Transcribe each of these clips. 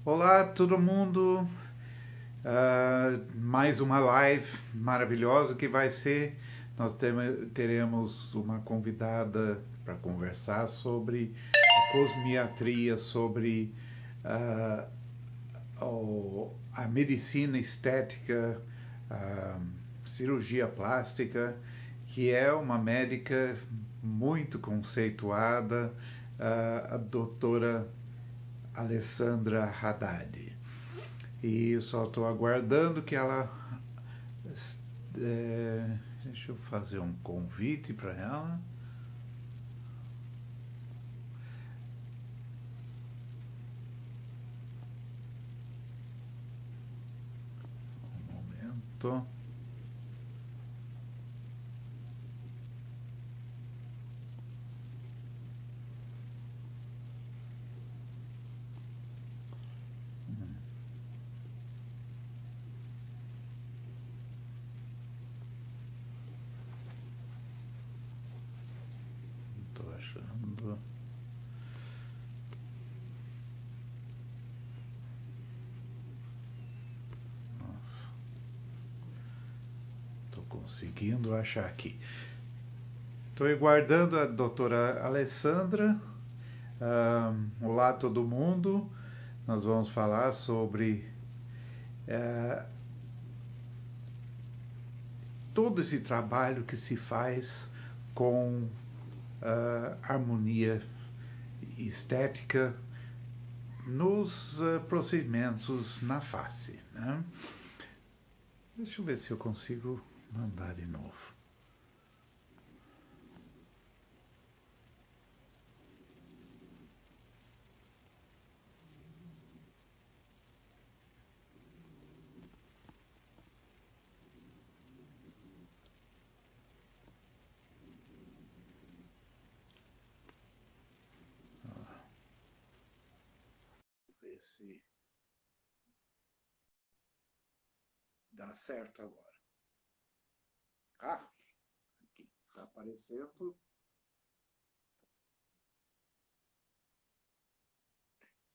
Olá, todo mundo. Mais uma live maravilhosa que vai ser. Teremos uma convidada para conversar sobre a cosmiatria, sobre ah, a medicina estética, a cirurgia plástica, que é uma médica muito conceituada, a doutora Alessandra Haddad. E só estou aguardando que ela. Deixa eu fazer um convite para ela. Um momento. Estou achando. Nossa, estou conseguindo achar aqui. Estou aguardando a doutora Alessandra. Olá, todo mundo. Nós vamos falar sobre todo esse trabalho que se faz com harmonia estética nos procedimentos na face. Né? Deixa eu ver se eu consigo mandar de novo. Ver se dá certo agora. Ah, aqui está aparecendo.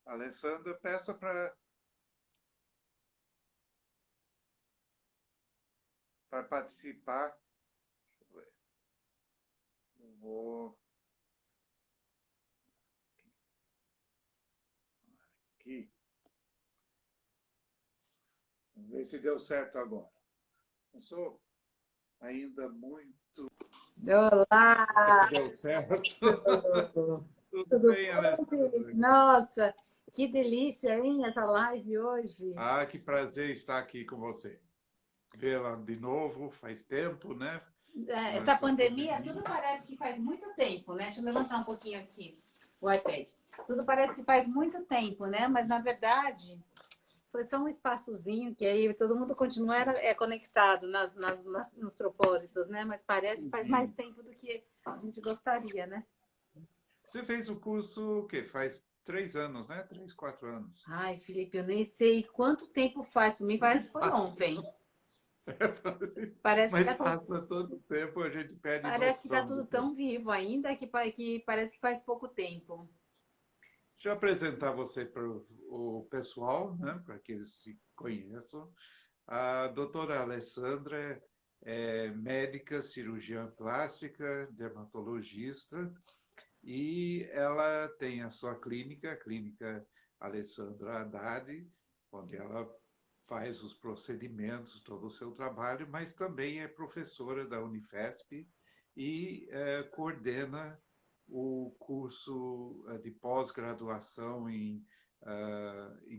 Alessandra, peça para participar. Deixa eu ver. Eu vou aqui. Vamos ver se deu certo agora. Não sou ainda muito. Olá! Deu certo. Tudo Tudo bem, bom, Alessandra? Felipe? Nossa, que delícia, hein, essa live hoje. Ah, que prazer estar aqui com você. Vê-la de novo, faz tempo, né? Com Essa essa pandemia, pandemia. tudo parece que faz muito tempo, né? Deixa eu levantar um pouquinho aqui o iPad. Tudo parece que faz muito tempo, né? Mas, na verdade, foi só um espaçozinho que aí todo mundo continua conectado nos propósitos, né? Mas parece que faz mais Isso. tempo do que a gente gostaria, né? Você fez o curso, o quê? Faz 3 anos, né? 3, 4 anos. Ai, Felipe, eu nem sei quanto tempo faz. Para mim, parece que foi Passa. ontem. Parece que Mas tá tudo passa todo tempo, a gente perde Parece que está noção do tudo tempo. tão vivo ainda que parece que faz pouco tempo. Deixa eu apresentar você para o pessoal, né? Para que eles se conheçam. A doutora Alessandra é médica, cirurgiã plástica, dermatologista, e ela tem a sua clínica, a clínica Alessandra Haddad, onde ela faz os procedimentos, todo o seu trabalho, mas também é professora da Unifesp e coordena o curso de pós-graduação em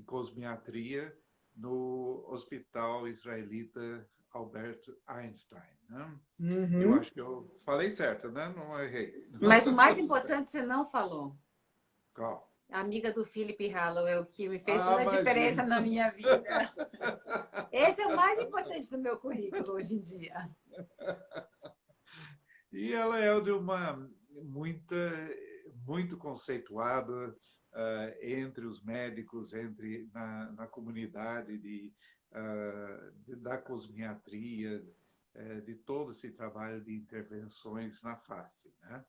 cosmiatria no Hospital Israelita Albert Einstein. Né? Eu Uhum. acho que eu falei certo, né? Não errei. Mas o mais importante você não falou. Qual? Amiga do Philip Holloway, o que me fez Ah, toda a diferença imagino. na minha vida. Esse é o mais importante do meu currículo hoje em dia. E ela é de uma muita, muito conceituada entre os médicos, na comunidade da cosmiatria, de todo esse trabalho de intervenções na face, né?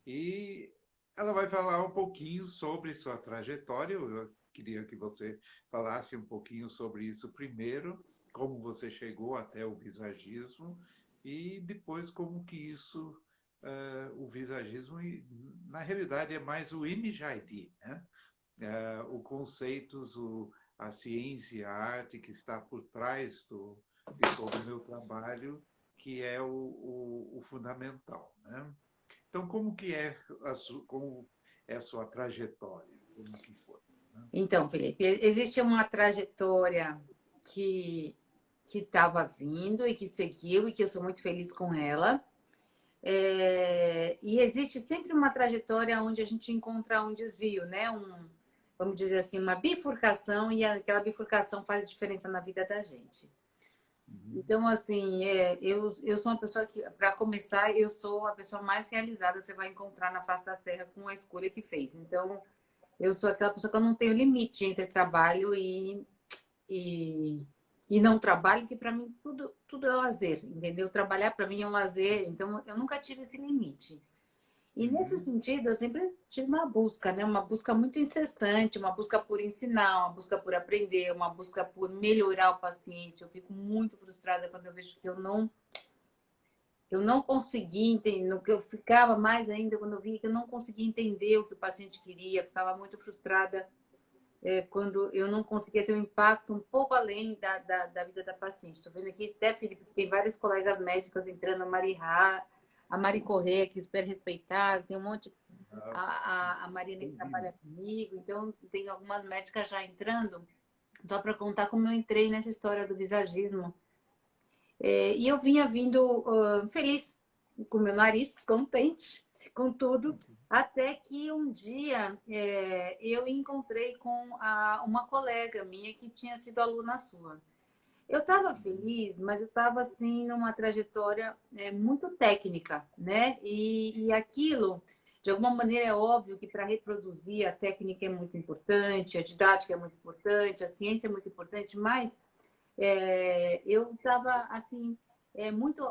E ela vai falar um pouquinho sobre sua trajetória. Eu queria que você falasse um pouquinho sobre isso primeiro, como você chegou até o visagismo e depois como que isso, o visagismo, na realidade é mais o Imijayadi, né? O conceitos, a ciência, a arte que está por trás de todo o meu trabalho, que é o fundamental, né? Então, como que é como é a sua trajetória? Como que foi? Né? Então, Felipe, existe uma trajetória que que estava vindo e que seguiu e que eu sou muito feliz com ela. E existe sempre uma trajetória onde a gente encontra um desvio, né? Vamos dizer assim, uma bifurcação, e aquela bifurcação faz diferença na vida da gente. Uhum. Então, assim, eu sou uma pessoa que, para começar, eu sou a pessoa mais realizada que você vai encontrar na face da Terra com a escolha que fez. Então, eu sou aquela pessoa que eu não tenho limite entre trabalho e, e não trabalho, que para mim tudo é lazer, entendeu? Trabalhar para mim é um lazer, então eu nunca tive esse limite. E nesse Uhum. sentido, eu sempre tive uma busca, né? Uma busca muito incessante, uma busca por ensinar, uma busca por aprender, uma busca por melhorar o paciente. Eu fico muito frustrada quando eu vejo que eu não consegui entender, no que eu ficava mais ainda quando eu via que eu não conseguia entender o que o paciente queria, ficava muito frustrada quando eu não conseguia ter um impacto um pouco além da vida da paciente. Estou vendo aqui até, Felipe, que tem vários colegas médicas entrando, a Mari Corrêa, que é super respeitada, tem um monte, Ah, a Mariana que bem-vindo. trabalha comigo, então tem algumas médicas já entrando, só para contar como eu entrei nessa história do visagismo. E eu vinha vindo feliz, com meu nariz contente, com tudo, até que um dia eu encontrei com uma colega minha que tinha sido aluna sua. Eu estava feliz, mas eu estava assim numa trajetória muito técnica, né? E aquilo, de alguma maneira, é óbvio que para reproduzir a técnica é muito importante, a didática é muito importante, a ciência é muito importante, mas eu estava assim muito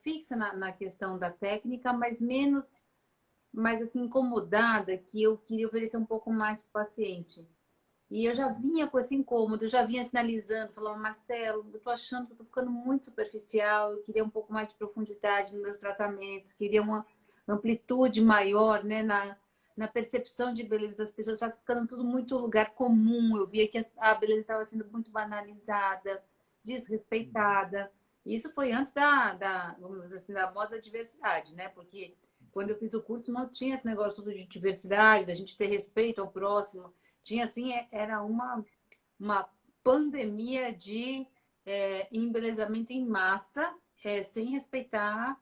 fixa na questão da técnica, mas menos, mais assim incomodada, que eu queria oferecer um pouco mais para o paciente. E eu já vinha com esse incômodo, eu já vinha sinalizando, falava, Marcelo, eu estou achando que eu estou ficando muito superficial, eu queria um pouco mais de profundidade nos meus tratamentos, queria uma amplitude maior, né, na percepção de beleza das pessoas, estava ficando tudo muito lugar comum, eu via que a beleza estava sendo muito banalizada, Uhum. desrespeitada. Isso foi antes vamos dizer assim, da moda da diversidade, né? Porque quando eu Sim. fiz o curso não tinha esse negócio tudo de diversidade, da gente ter respeito ao próximo. Tinha assim, era uma pandemia de embelezamento em massa, sem respeitar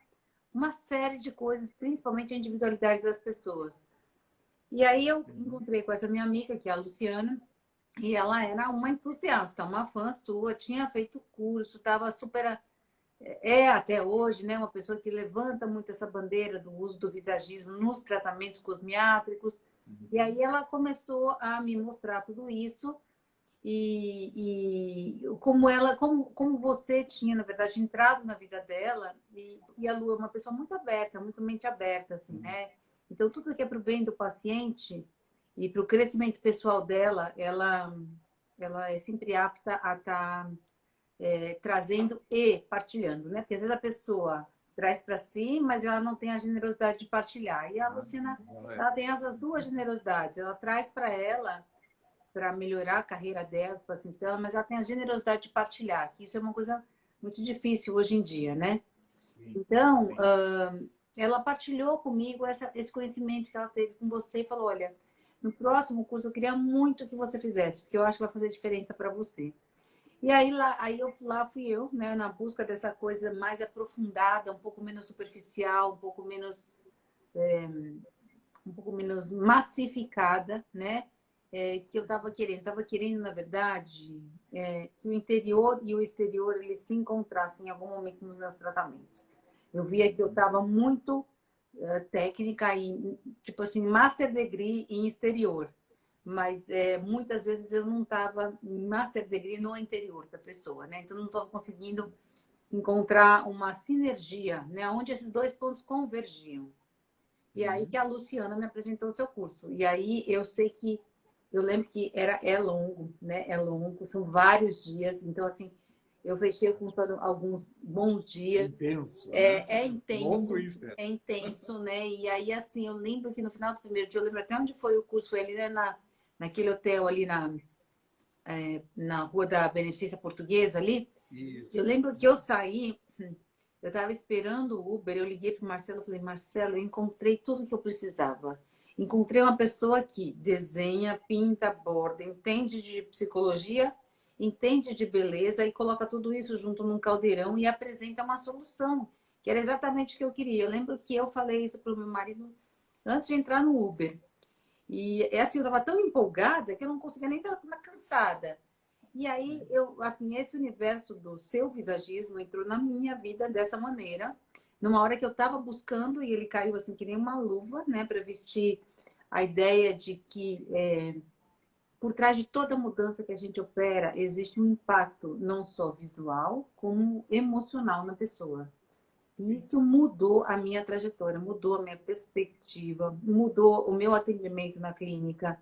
uma série de coisas, principalmente a individualidade das pessoas. E aí eu Uhum. encontrei com essa minha amiga, que é a Luciana, e ela era uma entusiasta, uma fã sua, tinha feito curso, estava super. Até hoje, né, uma pessoa que levanta muito essa bandeira do uso do visagismo nos tratamentos cosmiátricos. E Uhum. aí ela começou a me mostrar tudo isso e como ela, como você tinha, na verdade, entrado na vida dela, e a Lu é uma pessoa muito aberta, muito mente aberta, assim, Uhum. né? Então, tudo que é para o bem do paciente e para o crescimento pessoal dela, ela é sempre apta a estar trazendo e partilhando, né? Porque às vezes a pessoa traz para si, mas ela não tem a generosidade de partilhar. E a Ah, Luciana, ela é. ela tem essas duas generosidades. Ela traz para ela para melhorar a carreira dela, o paciente dela, mas ela tem a generosidade de partilhar, que isso é uma coisa muito difícil hoje em dia, né? Sim, Então, sim. ela partilhou comigo esse conhecimento que ela teve com você e falou: olha, no próximo curso eu queria muito que você fizesse, porque eu acho que vai fazer diferença para você. E aí lá fui eu, né, na busca dessa coisa mais aprofundada, um pouco menos superficial, um pouco menos massificada, né? Que eu estava querendo, na verdade, que o interior e o exterior eles se encontrassem em algum momento nos meus tratamentos. Eu via que eu Uhum. estava muito técnica e, tipo assim, master degree em exterior, mas muitas vezes eu não estava em master degree no interior da pessoa, né? Então, eu não estava conseguindo encontrar uma sinergia, né? Onde esses dois pontos convergiam. E aí que a Luciana me apresentou o seu curso. E aí eu lembro que é longo, né? É longo, são vários dias. Então, assim, eu fechei o curso alguns bons dias. Intenso, né? É Longo intenso, e intenso. é intenso, né? E aí, assim, eu lembro que no final do primeiro dia, eu lembro até onde foi o curso, foi ali, né? Naquele hotel ali na Rua da Beneficência Portuguesa ali. Eu Isso. lembro que eu saí, eu estava esperando o Uber, eu liguei para o Marcelo e falei, Marcelo, eu encontrei tudo que eu precisava. Encontrei uma pessoa que desenha, pinta, borda, entende de psicologia, entende de beleza e coloca tudo isso junto num caldeirão e apresenta uma solução, que era exatamente o que eu queria. Eu lembro que eu falei isso para o meu marido antes de entrar no Uber. E é assim, eu estava tão empolgada que eu não conseguia nem estar cansada. E aí, assim, esse universo do seu visagismo entrou na minha vida dessa maneira, numa hora que eu estava buscando e ele caiu assim que nem uma luva, né, para vestir a ideia de que por trás de toda mudança que a gente opera existe um impacto não só visual, como emocional na pessoa. E Sim. isso mudou a minha trajetória, mudou a minha perspectiva, mudou o meu atendimento na clínica.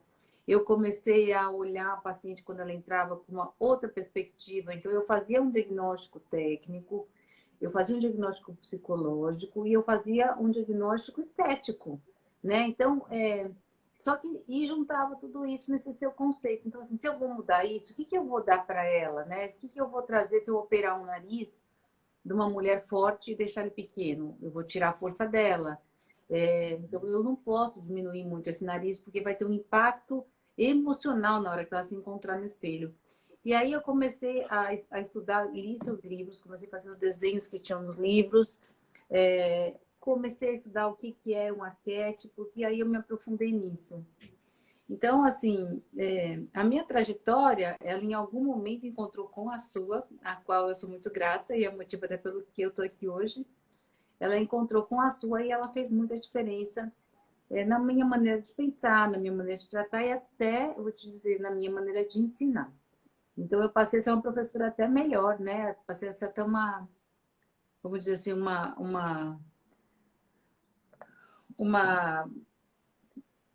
Eu comecei a olhar a paciente quando ela entrava com uma outra perspectiva. Então, eu fazia um diagnóstico técnico, eu fazia um diagnóstico psicológico e eu fazia um diagnóstico estético, né? Então, só que e juntava tudo isso nesse seu conceito. Então, assim, se eu vou mudar isso, o que que eu vou dar para ela, né? O que que eu vou trazer se eu operar um nariz de uma mulher forte e deixar ele pequeno? Eu vou tirar a força dela. Então, eu não posso diminuir muito esse nariz, porque vai ter um impacto emocional na hora que ela se encontrar no espelho. E aí eu comecei a estudar, li seus livros, comecei a fazer os desenhos que tinham nos livros, comecei a estudar o que, que eram arquétipos, e aí eu me aprofundei nisso. Então, assim, a minha trajetória, ela em algum momento encontrou com a sua, a qual eu sou muito grata, e é o motivo até pelo que eu estou aqui hoje. Ela encontrou com a sua e ela fez muita diferença na minha maneira de pensar, na minha maneira de tratar e até, eu vou te dizer, na minha maneira de ensinar. Então, eu passei a ser uma professora até melhor, né? Passei a ser até vamos dizer assim, uma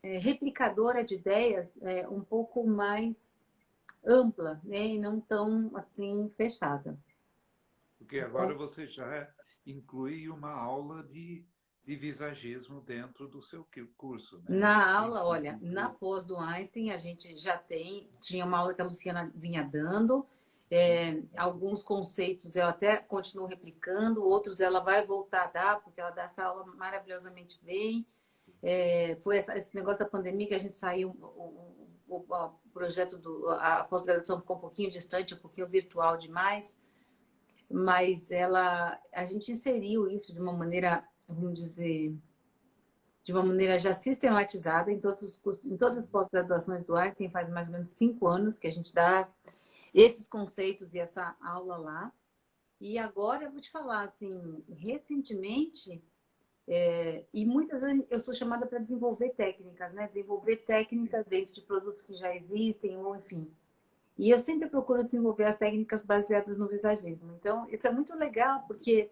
replicadora de ideias um pouco mais ampla, né? E não tão assim fechada. Porque agora Então, você já inclui uma aula de visagismo dentro do seu curso, né? Isso na tem aula, sido olha, na muito. pós do Einstein, a gente já tinha uma aula que a Luciana vinha dando, alguns conceitos eu até continuo replicando, outros ela vai voltar a dar, porque ela dá essa aula maravilhosamente bem. Foi esse negócio da pandemia que a gente saiu, o projeto a pós-graduação ficou um pouquinho distante, um pouquinho virtual demais, mas a gente inseriu isso de uma maneira, vamos dizer, de uma maneira já sistematizada em todos os cursos, em todas as pós-graduações do Einstein, faz mais ou menos 5 anos que a gente dá esses conceitos e essa aula lá. E agora eu vou te falar, assim, recentemente, e muitas vezes eu sou chamada para desenvolver técnicas, né? Desenvolver técnicas dentro de produtos que já existem, ou enfim. E eu sempre procuro desenvolver as técnicas baseadas no visagismo. Então, isso é muito legal, porque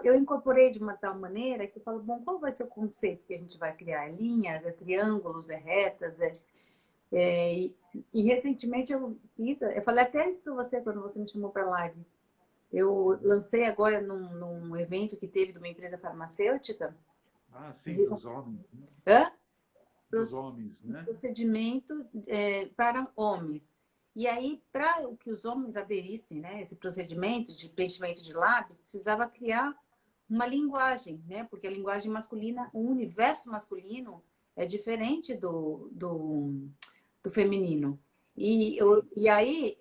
eu incorporei de uma tal maneira que eu falo, bom, qual vai ser o conceito que a gente vai criar? É linhas, é triângulos, é retas, e recentemente eu falei até isso para você quando você me chamou para a live. Eu lancei agora num evento que teve de uma empresa farmacêutica, Ah, sim, dos homens, né? hã? Dos homens, né? Procedimento para homens. E aí, para que os homens aderissem, né, esse procedimento de preenchimento de lábios, precisava criar uma linguagem, né? Porque a linguagem masculina, o universo masculino é diferente do feminino. Sim, E aí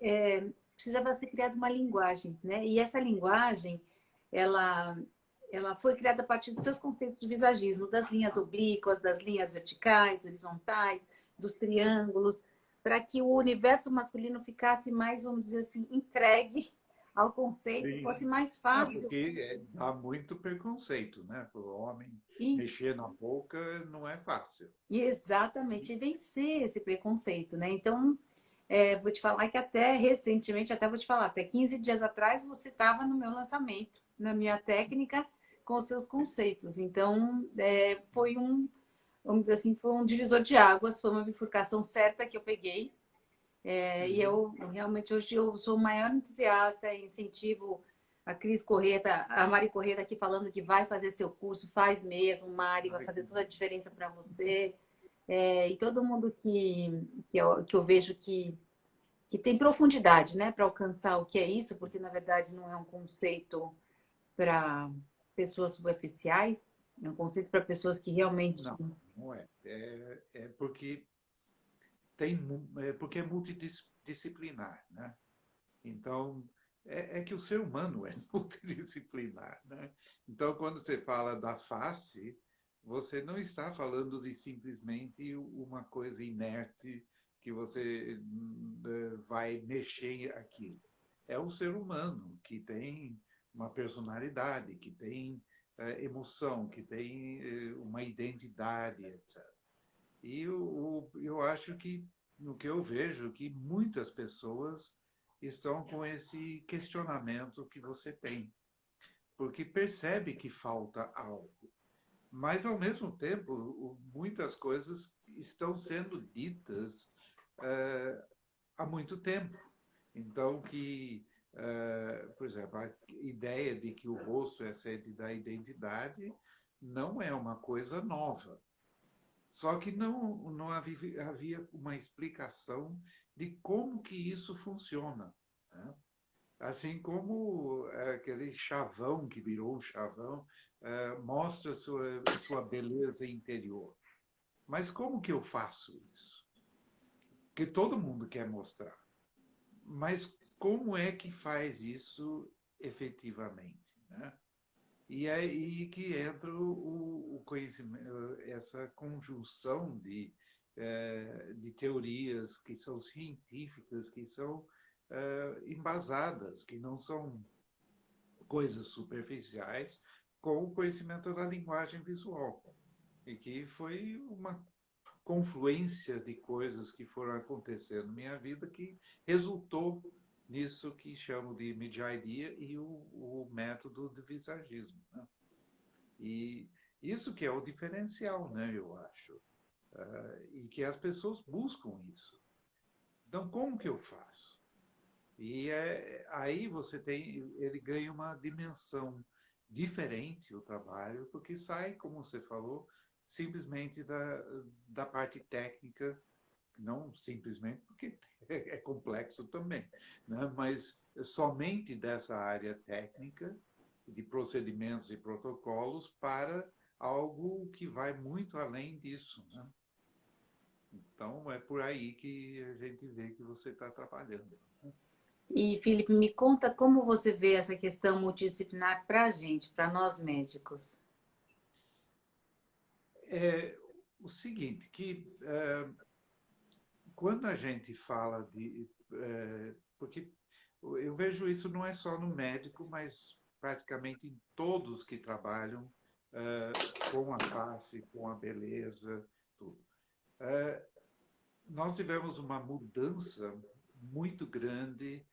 precisava ser criada uma linguagem, né? E essa linguagem, ela, ela foi criada a partir dos seus conceitos de visagismo, das linhas oblíquas, das linhas verticais, horizontais, dos triângulos, para que o universo masculino ficasse mais, vamos dizer assim, entregue ao conceito, sim. fosse mais É, fácil. porque dá muito preconceito, né? Para o homem E mexer na boca não é fácil. E exatamente, e vencer esse preconceito, né? Então, vou te falar que até recentemente, até vou te falar, até 15 dias atrás, você estava no meu lançamento, na minha técnica, com os seus conceitos. Então, foi vamos dizer assim, foi um divisor de águas, foi uma bifurcação certa que eu peguei. E Uhum. eu realmente hoje eu sou o maior entusiasta e incentivo a Cris Correta, a Mari Correta aqui falando que vai fazer seu curso, faz mesmo, Mari, vai Ai, fazer que toda a bom. diferença para você. E todo mundo que eu vejo que tem profundidade, né, para alcançar o que é isso, porque na verdade não é um conceito para pessoas superficiais, é um conceito para pessoas que realmente. Não, não é. É porque porque é multidisciplinar, né? Então, é que o ser humano é multidisciplinar, né? Então, quando você fala da face, você não está falando de simplesmente uma coisa inerte que você vai mexer aquilo. É um ser humano que tem uma personalidade, que tem emoção, que tem uma identidade, etc. E eu acho que, no que eu vejo, que muitas pessoas estão com esse questionamento que você tem, porque percebe que falta algo. Mas, ao mesmo tempo, muitas coisas estão sendo ditas há muito tempo. Então, por exemplo, a ideia de que o rosto é a sede da identidade não é uma coisa nova. Só que não havia uma explicação de como que isso funciona, né? Assim como aquele chavão que virou um chavão mostra sua beleza interior. Mas como que eu faço isso? Que todo mundo quer mostrar. Mas como é que faz isso efetivamente, né? E é aí que entra o conhecimento, essa conjunção de teorias que são científicas, que são embasadas, que não são coisas superficiais, com o conhecimento da linguagem visual. E que foi uma confluência de coisas que foram acontecendo na minha vida que resultou nisso que chamo de media idea e o método de visagismo, né? E isso que é o diferencial, né, eu acho. E que as pessoas buscam isso. Então, como que eu faço? Aí ele ganha uma dimensão diferente o trabalho, porque sai, como você falou, simplesmente da parte técnica, não simplesmente porque é complexo também, né? Mas somente dessa área técnica, de procedimentos e protocolos, para algo que vai muito além disso, né? Então, é por aí que a gente vê que você está trabalhando. E, Felipe, me conta como você vê essa questão multidisciplinar para a gente, para nós médicos. É o seguinte, que quando a gente fala porque eu vejo isso não é só no médico, mas praticamente em todos que trabalham com a face, com a beleza, tudo. Nós tivemos uma mudança muito grande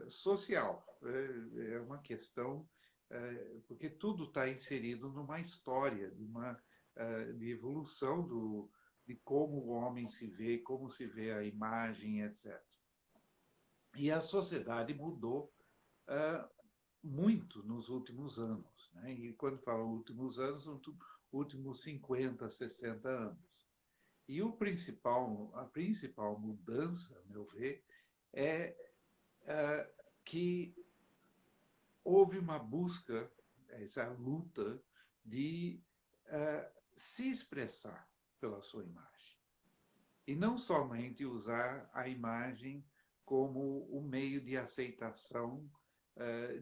social. É uma questão, porque tudo está inserido numa história, de evolução de como o homem se vê, como se vê a imagem, etc. E a sociedade mudou muito nos últimos anos, né? E quando falo últimos anos, últimos 50, 60 anos. E a principal mudança, a meu ver, é que houve uma busca, essa luta de se expressar pela sua imagem. E não somente usar a imagem como um meio de aceitação,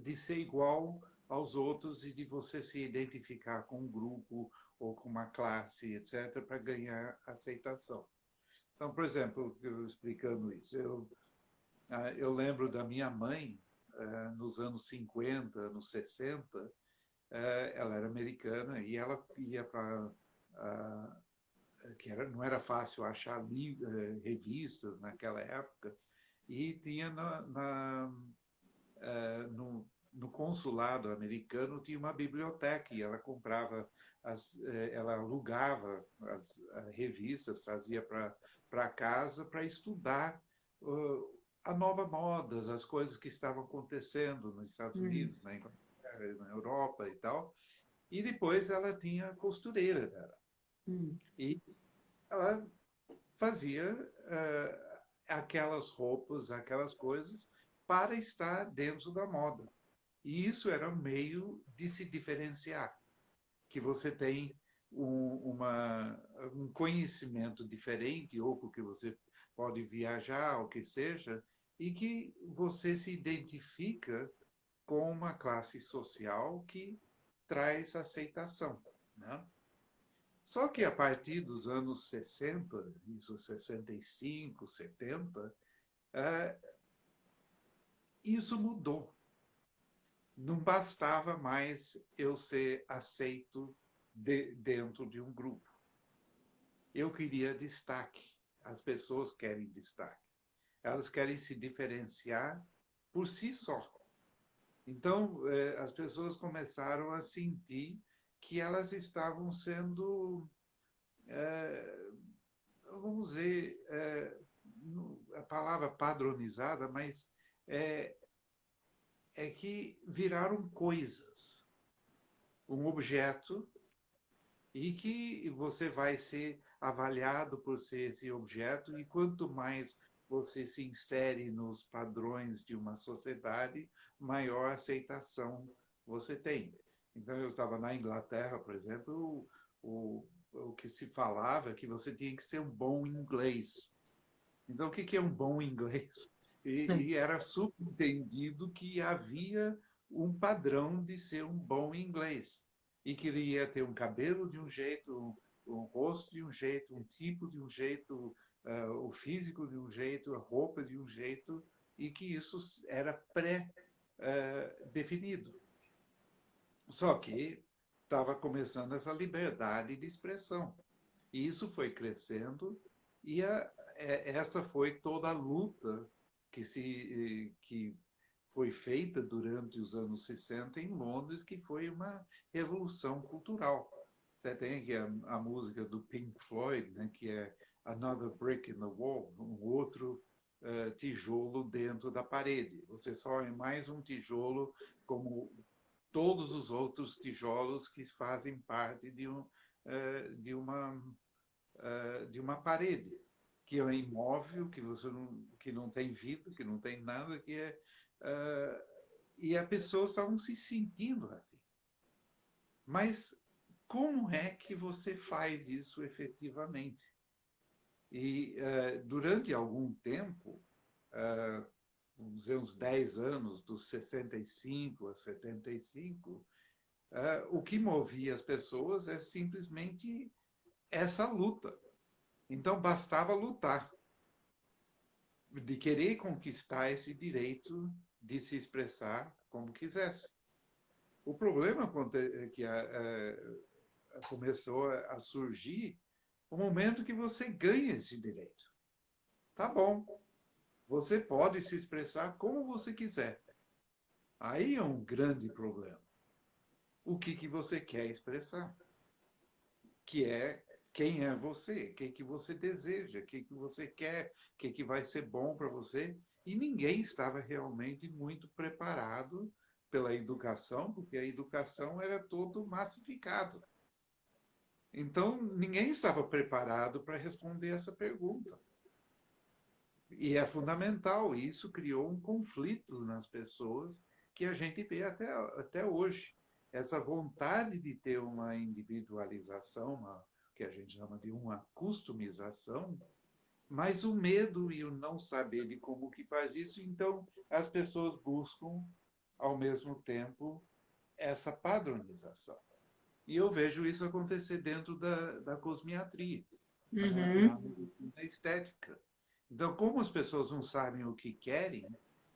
de ser igual aos outros e de você se identificar com um grupo ou com uma classe, etc., para ganhar aceitação. Então, por exemplo, eu explicando isso, eu lembro da minha mãe, nos anos 50, anos 60, ela era americana e ela ia para. Não era fácil achar revistas naquela época, e tinha no no consulado americano tinha uma biblioteca e ela comprava, ela alugava as revistas, trazia para casa para estudar a nova moda, as coisas que estavam acontecendo nos Estados Uhum. Unidos, na Inglaterra, na Europa e tal. E depois ela tinha a costureira dela. Uhum. E ela fazia aquelas roupas, aquelas coisas para estar dentro da moda. E isso era um meio de se diferenciar, que você tem um conhecimento diferente, ou porque você pode viajar, o que seja, e que você se identifica com uma classe social que traz aceitação, né? Só que a partir dos anos 60, isso 65, 70, isso mudou. Não bastava mais eu ser aceito dentro de um grupo. Eu queria destaque. As pessoas querem destaque. Elas querem se diferenciar por si só. Então, as pessoas começaram a sentir que elas estavam sendo, vamos dizer, a palavra padronizada, mas é, é que viraram coisas, um objeto, e que você vai ser avaliado por ser esse objeto, e quanto mais você se insere nos padrões de uma sociedade, maior aceitação você tem. Então, eu estava na Inglaterra, por exemplo, o que se falava é que você tinha que ser um bom inglês. Então, o que é um bom inglês? E era subentendido que havia um padrão de ser um bom inglês. E queria ter um cabelo de um jeito, um rosto de um jeito, um tipo de um jeito, o físico de um jeito, a roupa de um jeito, e que isso era pré-definido. Só que estava começando essa liberdade de expressão. E isso foi crescendo e essa foi toda a luta que foi feita durante os anos 60 em Londres, que foi uma revolução cultural. Você tem aqui a música do Pink Floyd, né, que é Another Brick in the Wall, um outro tijolo dentro da parede. Você só é mais um tijolo como todos os outros tijolos que fazem parte de de uma parede, que é imóvel, que não tem vida, que não tem nada, e as pessoas estavam se sentindo assim. Mas como é que você faz isso efetivamente? E durante algum tempo, vamos dizer uns 10 anos, dos 65 a 75, o que movia as pessoas é simplesmente essa luta. Então bastava lutar, de querer conquistar esse direito de se expressar como quisesse. O problema é que começou a surgir o momento que você ganha esse direito. Tá bom, você pode se expressar como você quiser. Aí é um grande problema. O que você quer expressar? Que é quem é você, o que você deseja, o que você quer, o que vai ser bom para você. E ninguém estava realmente muito preparado pela educação, porque a educação era todo massificado. Então, ninguém estava preparado para responder essa pergunta. E é fundamental, e isso criou um conflito nas pessoas que a gente vê até hoje. Essa vontade de ter uma individualização, que a gente chama de uma customização, mas o medo e o não saber de como que faz isso, então as pessoas buscam, ao mesmo tempo, essa padronização. E eu vejo isso acontecer dentro da cosmiatria, na Uhum. medicina estética. Então, como as pessoas não sabem o que querem,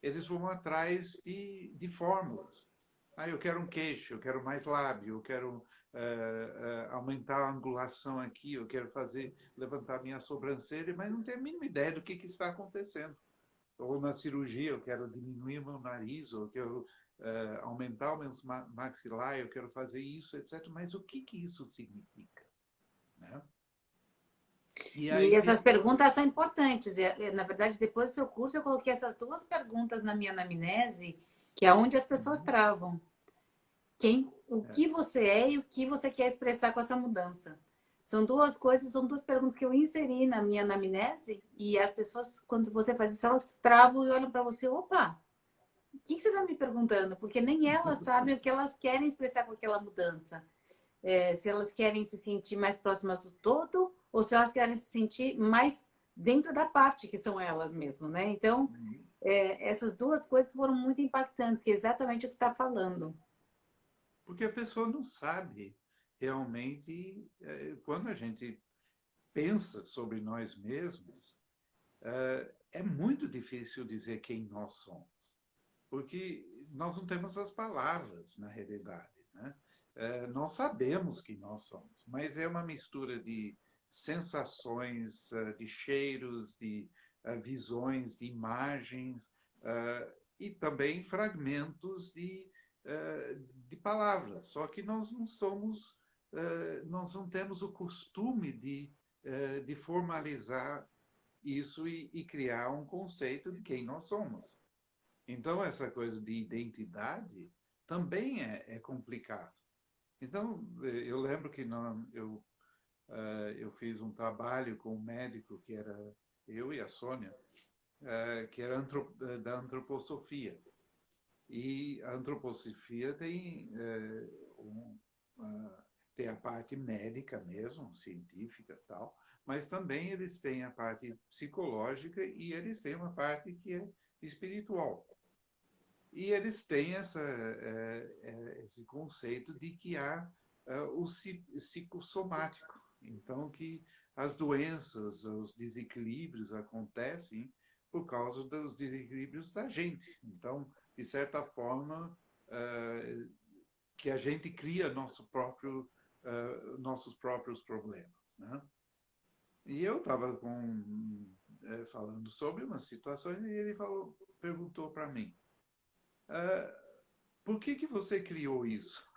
eles vão atrás de fórmulas. Ah, eu quero um queixo, eu quero mais lábio, eu quero aumentar a angulação aqui, eu quero levantar minha sobrancelha, mas não tenho a mínima ideia do que está acontecendo. ou na cirurgia, eu quero diminuir meu nariz, ou eu quero aumentar o meu maxilar, eu quero fazer isso, etc. Mas o que isso significa? Né? E E aí essas dentro... perguntas são importantes. Na verdade, depois do seu curso, eu coloquei essas duas perguntas na minha anamnese, que é onde as pessoas Uhum. travam. O que você é e o que você quer expressar com essa mudança. São duas coisas, são duas perguntas que eu inseri na minha anamnese e as pessoas, quando você faz isso, elas travam e olham para você, opa, o que você está me perguntando? Porque nem elas sabem o que elas querem expressar com aquela mudança. Se elas querem se sentir mais próximas do todo ou se elas querem se sentir mais dentro da parte que são elas mesmas, né? Então, Uhum. essas duas coisas foram muito impactantes, que é exatamente o que você está falando. Porque a pessoa não sabe realmente, quando a gente pensa sobre nós mesmos, é muito difícil dizer quem nós somos, porque nós não temos as palavras, na realidade. Né? Nós sabemos que nós somos, mas é uma mistura de sensações, de cheiros, de visões, de imagens, e também fragmentos de palavras. Só que nós não somos, nós não temos o costume de formalizar isso e criar um conceito de quem nós somos. Então, essa coisa de identidade também é complicado. Então, eu lembro que eu fiz um trabalho com um médico que era eu e a Sônia, que era da antroposofia. E a antroposofia tem a parte médica mesmo, científica e tal, mas também eles têm a parte psicológica e eles têm uma parte que é espiritual. E eles têm esse conceito de que há o psicossomático. Então, que as doenças, os desequilíbrios acontecem por causa dos desequilíbrios da gente. Então, de certa forma, que a gente cria nossos próprios problemas. Né? E eu estava falando sobre uma situação e ele perguntou para mim, por que você criou isso?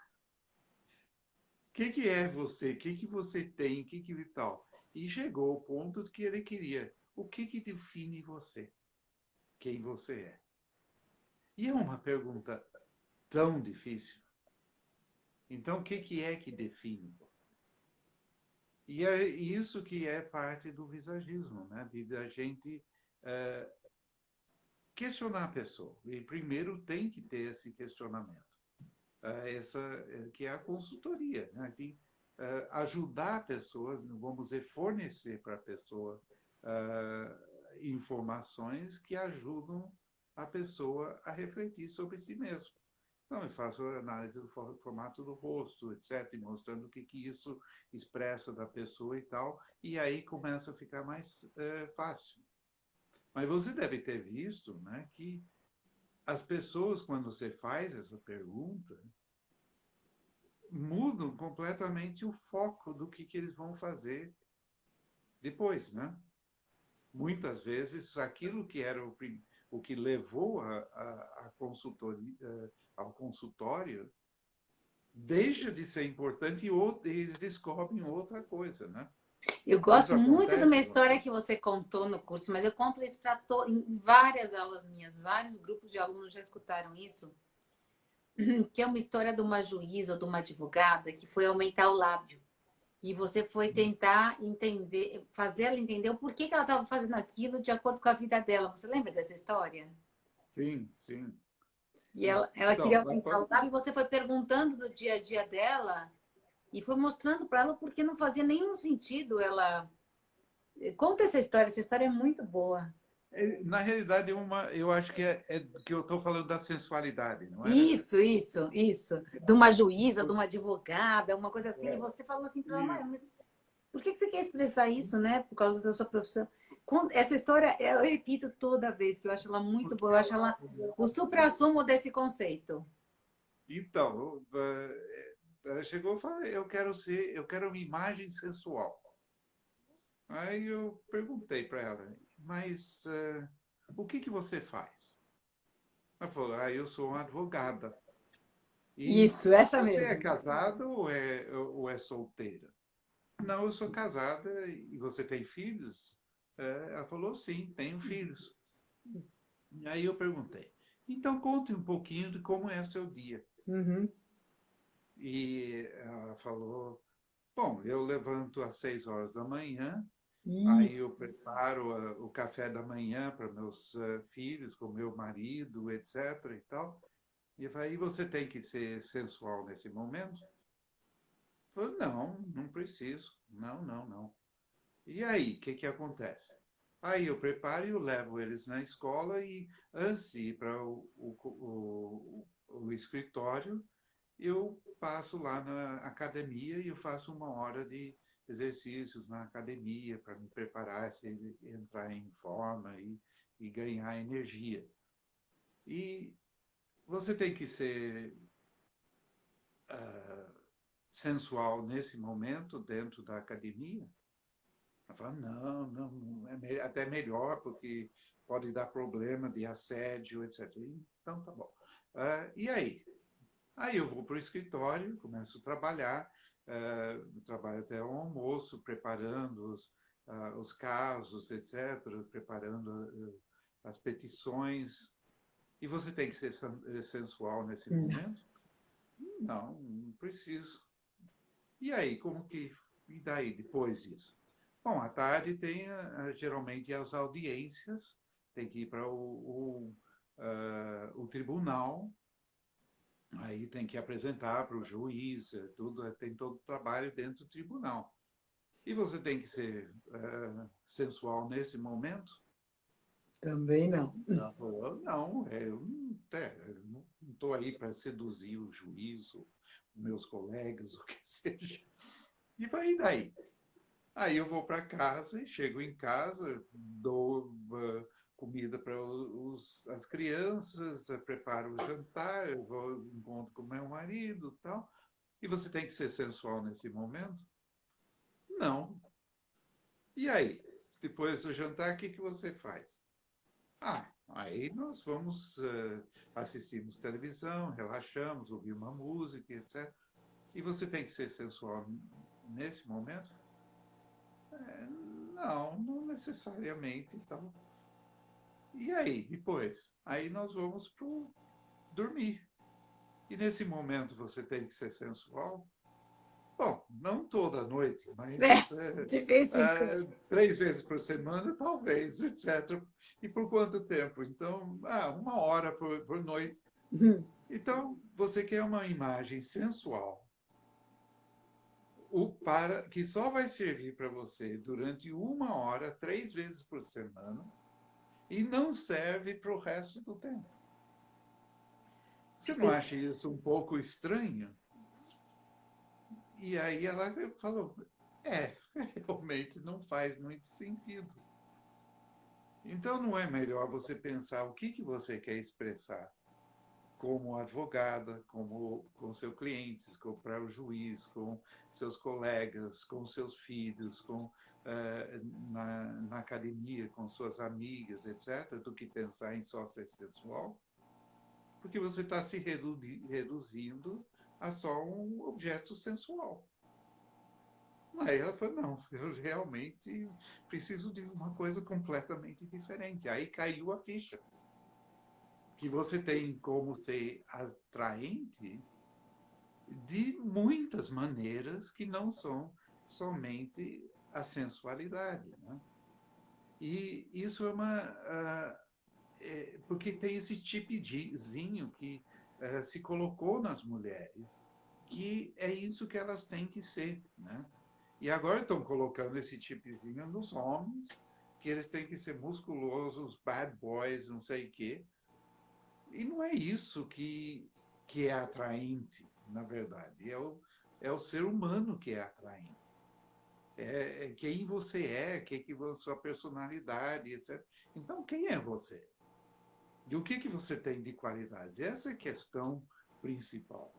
O que é você? O que você tem? O que tal? E chegou ao ponto que ele queria. O que define você? Quem você é? E é uma pergunta tão difícil. Então, o que é que define? E é isso que é parte do visagismo, né? De a gente questionar a pessoa. E primeiro tem que ter esse questionamento. Essa que é a consultoria, né? Que ajudar a pessoa, vamos dizer, fornecer para a pessoa informações que ajudam a pessoa a refletir sobre si mesma. Então, eu faço análise do formato do rosto, etc., mostrando o que isso expressa da pessoa e tal, e aí começa a ficar mais fácil. Mas você deve ter visto, né, que as pessoas, quando você faz essa pergunta, mudam completamente o foco do que eles vão fazer depois, né? Muitas vezes, aquilo que era o que levou a consultoria, ao consultório deixa de ser importante e eles descobrem outra coisa, né? Eu Isso gosto muito de uma acontece com história você? que você contou no curso, mas eu conto isso para em várias aulas minhas, vários grupos de alunos já escutaram isso, que é uma história de uma juíza ou de uma advogada que foi aumentar o lábio. E você foi tentar entender, fazer ela entender o porquê que ela estava fazendo aquilo de acordo com a vida dela. Você lembra dessa história? Sim, sim, E sim. ela queria Então, aumentar o lábio e você foi perguntando do dia a dia dela e foi mostrando para ela porque não fazia nenhum sentido ela. Conta essa história é muito boa. na realidade, eu acho que que eu estou falando da sensualidade, não era? Isso. De uma juíza, de uma advogada, uma coisa assim. E É, você falou assim para ela, e, mas por que você quer expressar isso, né? Por causa da sua profissão. Essa história, eu repito toda vez, que eu acho ela muito boa. Eu acho ela o suprassumo desse conceito. então, ela chegou e falou, eu quero uma imagem sensual. Aí eu perguntei para ela, mas o que você faz? Ela falou, eu sou uma advogada. E Isso, essa você é mesmo. casada ou é solteira? Não, eu sou casada e você tem filhos? Ela falou, sim, tenho filhos. E aí eu perguntei, então conte um pouquinho de como é seu dia. Uhum. E ela falou, bom, eu levanto às 6 horas da manhã, aí eu Isso. preparo o café da manhã para meus filhos, com meu marido, etc. e tal. E aí você tem que ser sensual nesse momento? Eu falei, não, não preciso. Não, não, não. E aí, o que acontece? Aí eu preparo e eu levo eles na escola e antes de ir para o escritório, eu passo lá na academia e eu faço 1 hora de exercícios na academia para me preparar, entrar em forma e ganhar energia. E você tem que ser ah, sensual nesse momento dentro da academia? Ela fala, não, não, até melhor, porque pode dar problema de assédio, etc. Então, tá bom. E aí? Aí eu vou para o escritório, começo a trabalhar, trabalho até o almoço, preparando os casos, etc., preparando as petições. E você tem que ser sensual nesse momento? Não, não preciso. E aí, como que. E daí, depois disso? Bom, à tarde tem geralmente as audiências, tem que ir para o tribunal, aí tem que apresentar para o juiz, tudo, tem todo o trabalho dentro do tribunal. E você tem que ser sensual nesse momento? Também não. Ela falou, não, eu não estou aí para seduzir o juiz, os meus colegas, o que seja. E vai daí? Aí eu vou para casa e chego em casa, dou comida para as crianças, preparo o jantar, eu vou encontro com meu marido e tal. E você tem que ser sensual nesse momento? Não. E aí? Depois do jantar, o que você faz? Aí nós vamos, assistimos televisão, relaxamos, ouvimos uma música, etc. E você tem que ser sensual nesse momento? Não, não necessariamente. Então, e aí, depois? Aí nós vamos para dormir. E nesse momento você tem que ser sensual? Bom, não toda noite, É, mas de vez em quando. 3 vezes por semana, talvez, etc. E por quanto tempo? Então, 1 hora por noite. Então, você quer uma imagem sensual, que só vai servir para você durante 1 hora, 3 vezes por semana, e não serve para o resto do tempo. Você não acha isso um pouco estranho? E aí ela falou, realmente não faz muito sentido. Então não é melhor você pensar o que você quer expressar como advogada, com seus clientes, para o juiz, com seus colegas, com seus filhos, na academia, com suas amigas, etc., do que pensar em só ser sensual, porque você está se reduzindo a só um objeto sensual. Aí ela falou, não, eu realmente preciso de uma coisa completamente diferente. Aí caiu a ficha. Que você tem como ser atraente de muitas maneiras que não são somente a sensualidade. Né? E isso porque tem esse tipezinho que se colocou nas mulheres, que é isso que elas têm que ser. Né? E agora estão colocando esse tipezinho nos homens, que eles têm que ser musculosos, bad boys, não sei o quê. E não é isso que é atraente, na verdade. É o ser humano que é atraente. É quem você é, sua personalidade, etc. Então, quem é você? E o que você tem de qualidades? Essa é a questão principal.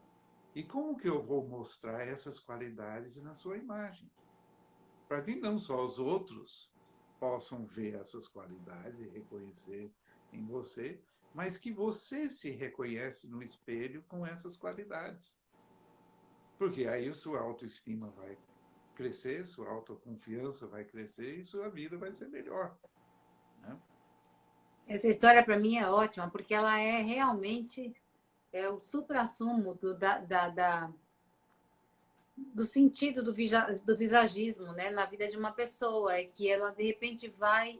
E como que eu vou mostrar essas qualidades na sua imagem? Para que não só os outros possam ver essas qualidades e reconhecer em você, mas que você se reconhece no espelho com essas qualidades. Porque aí a sua autoestima vai crescer, sua autoconfiança vai crescer e sua vida vai ser melhor, né? Essa história para mim é ótima, porque ela é realmente o suprassumo do sentido do visagismo, né, na vida de uma pessoa, é que ela de repente vai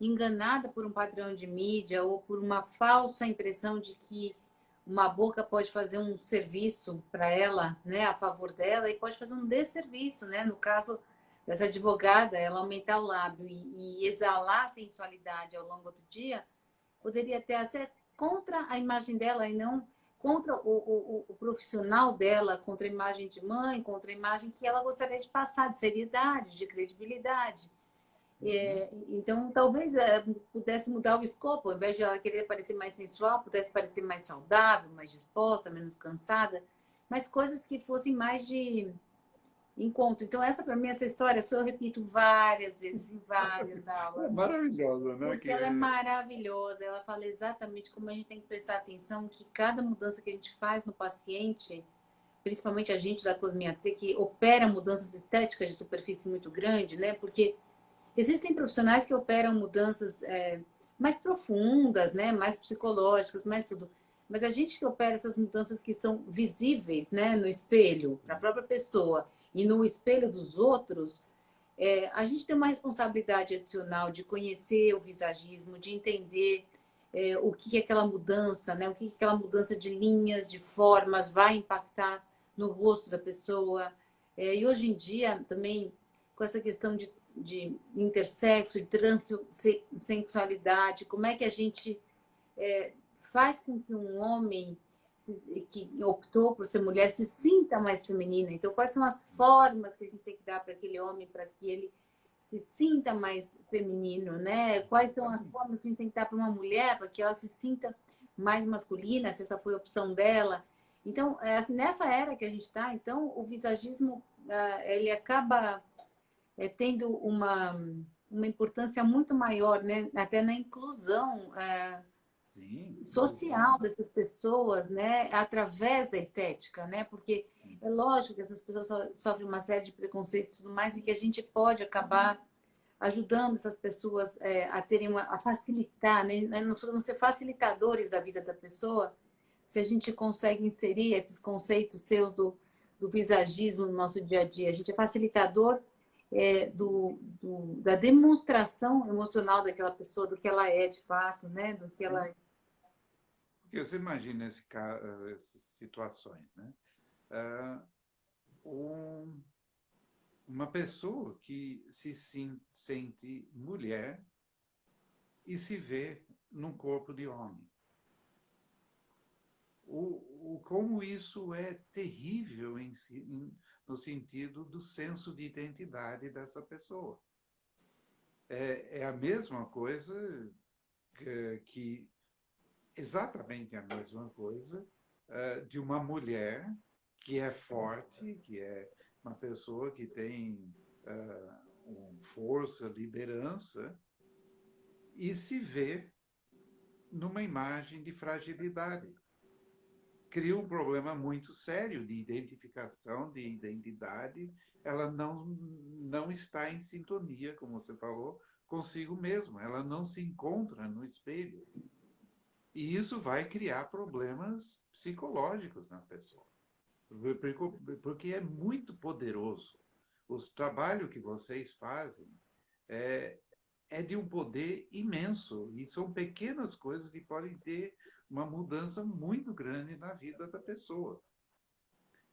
enganada por um padrão de mídia ou por uma falsa impressão de que uma boca pode fazer um serviço para ela, né, a favor dela, e pode fazer um desserviço, né, no caso dessa advogada, ela aumentar o lábio e exalar a sensualidade ao longo do dia, poderia até ser contra a imagem dela e não contra o profissional dela, contra a imagem de mãe, contra a imagem que ela gostaria de passar, de seriedade, de credibilidade. Uhum. Então, talvez pudesse mudar o escopo, ao invés de ela querer parecer mais sensual, pudesse parecer mais saudável, mais disposta, menos cansada, mas coisas que fossem mais de encontro. Então, essa para mim, essa história, só eu repito várias vezes em várias É aulas, maravilhosa, né? porque ela é maravilhosa, ela fala exatamente como a gente tem que prestar atenção que cada mudança que a gente faz no paciente, principalmente a gente da cosmiatria, que opera mudanças estéticas de superfície muito grande, né? Porque existem profissionais que operam mudanças mais profundas, né? Mais psicológicas, mais tudo. Mas a gente que opera essas mudanças que são visíveis, né? No espelho, para a própria pessoa e no espelho dos outros, a gente tem uma responsabilidade adicional de conhecer o visagismo, de entender o que é aquela mudança, né? O que é aquela mudança de linhas, de formas vai impactar no rosto da pessoa. E hoje em dia também com essa questão de intersexo, de transexualidade, como é que a gente faz com que um homem que optou por ser mulher se sinta mais feminina. Então, quais são as formas que a gente tem que dar para aquele homem para que ele se sinta mais feminino, né? Quais são as Exatamente. formas que a gente tem que dar para uma mulher para que ela se sinta mais masculina, se essa foi a opção dela. Então, assim, nessa era que a gente está, então, o visagismo ele acaba tendo uma importância muito maior, né? Até na inclusão Sim, social inclusão. dessas pessoas, né, através da estética, né? Porque é lógico que essas pessoas sofrem uma série de preconceitos e tudo mais, e que a gente pode acabar ajudando essas pessoas a terem a facilitar, né? Nós podemos ser facilitadores da vida da pessoa se a gente consegue inserir esses conceitos seus do visagismo no nosso dia a dia. A gente é facilitador da demonstração emocional daquela pessoa, do que ela é de fato, né? Do que ela. Porque você imagina essas situações, né? Ah, um, uma pessoa que sente mulher e se vê num corpo de homem. Como isso é terrível no sentido do senso de identidade dessa pessoa. É a mesma coisa que exatamente a mesma coisa de uma mulher que é forte, que é uma pessoa que tem força, liderança, e se vê numa imagem de fragilidade. Cria um problema muito sério de identificação, de identidade. Ela não está em sintonia, como você falou, consigo mesma. Ela não se encontra no espelho. E isso vai criar problemas psicológicos na pessoa, porque é muito poderoso. O trabalho que vocês fazem é, é de um poder imenso, e são pequenas coisas que podem ter uma mudança muito grande na vida da pessoa.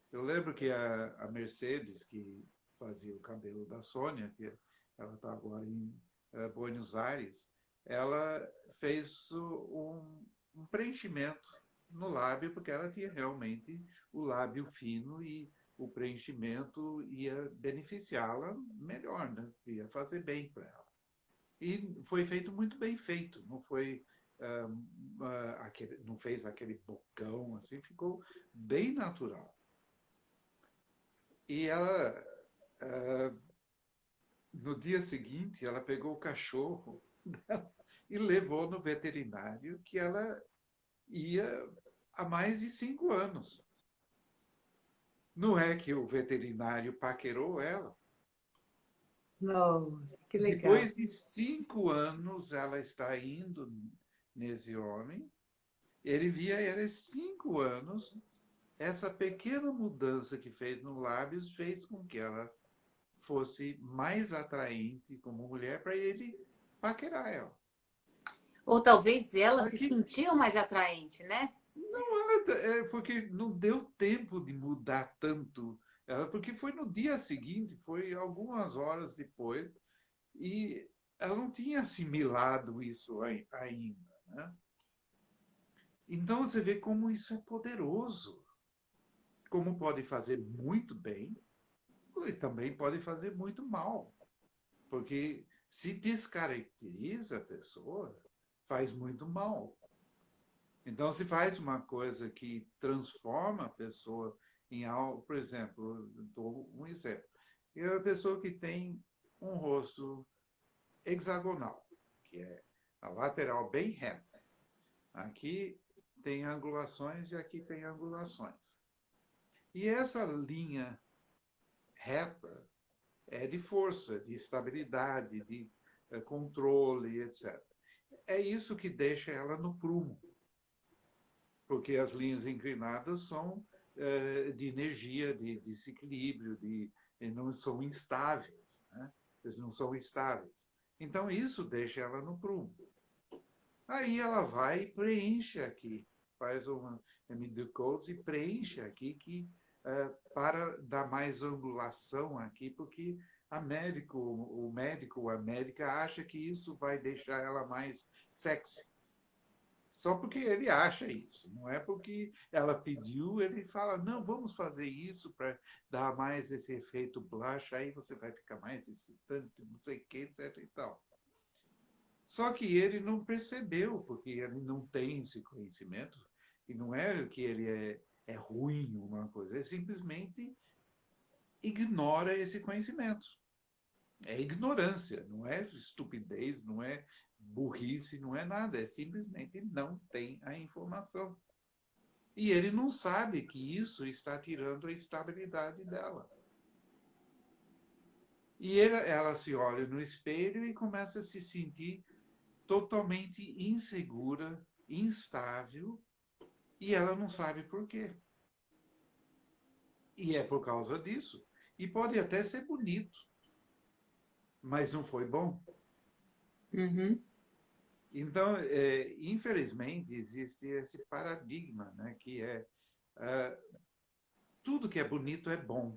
Eu lembro que a Mercedes, que fazia o cabelo da Sônia, que ela está agora em Buenos Aires, ela fez um preenchimento no lábio, porque ela tinha realmente o lábio fino e o preenchimento ia beneficiá-la melhor, né? Ia fazer bem para ela. E foi feito muito bem feito, não foi não fez aquele bocão assim, ficou bem natural. E ela no dia seguinte, ela pegou o cachorro dela e levou no veterinário que ela ia há mais de 5 anos. Não é que o veterinário paquerou ela. Nossa, que legal. Depois de 5 anos, ela está indo nesse homem. Ele via ela 5 anos. Essa pequena mudança que fez nos lábios fez com que ela fosse mais atraente como mulher para ele paquerar ela. Ou talvez ela se Aqui, sentiu mais atraente, né? não, porque não deu tempo de mudar tanto. Porque foi no dia seguinte, foi algumas horas depois, e ela não tinha assimilado isso ainda. Né? Então você vê como isso é poderoso, como pode fazer muito bem e também pode fazer muito mal, porque se descaracteriza a pessoa, faz muito mal. Então, se faz uma coisa que transforma a pessoa em algo, por exemplo, dou um exemplo. É a pessoa que tem um rosto hexagonal, que é a lateral bem reta. Aqui tem angulações e aqui tem angulações. E essa linha reta é de força, de estabilidade, de controle, etc. É isso que deixa ela no prumo, porque as linhas inclinadas são de energia, de desequilíbrio, não são instáveis. Né? Eles não são estáveis. Então, isso deixa ela no prumo. Aí ela vai e preenche aqui, faz uma MD-Codes e preenche aqui para dar mais angulação aqui, porque o médico ou a médica acha que isso vai deixar ela mais sexy. Só porque ele acha isso, não é porque ela pediu, ele fala, não, vamos fazer isso para dar mais esse efeito blush, aí você vai ficar mais excitante, não sei o que, etc e tal. Só que ele não percebeu, porque ele não tem esse conhecimento, e não é que ele é ruim uma coisa, ele simplesmente ignora esse conhecimento. É ignorância, não é estupidez, não é burrice, não é nada, é simplesmente não tem a informação. E ele não sabe que isso está tirando a estabilidade dela. E ela se olha no espelho e começa a se sentir totalmente insegura, instável, e ela não sabe por quê. E é por causa disso. E pode até ser bonito, mas não foi bom. Uhum. Então, infelizmente, existe esse paradigma, né, que tudo que é bonito é bom.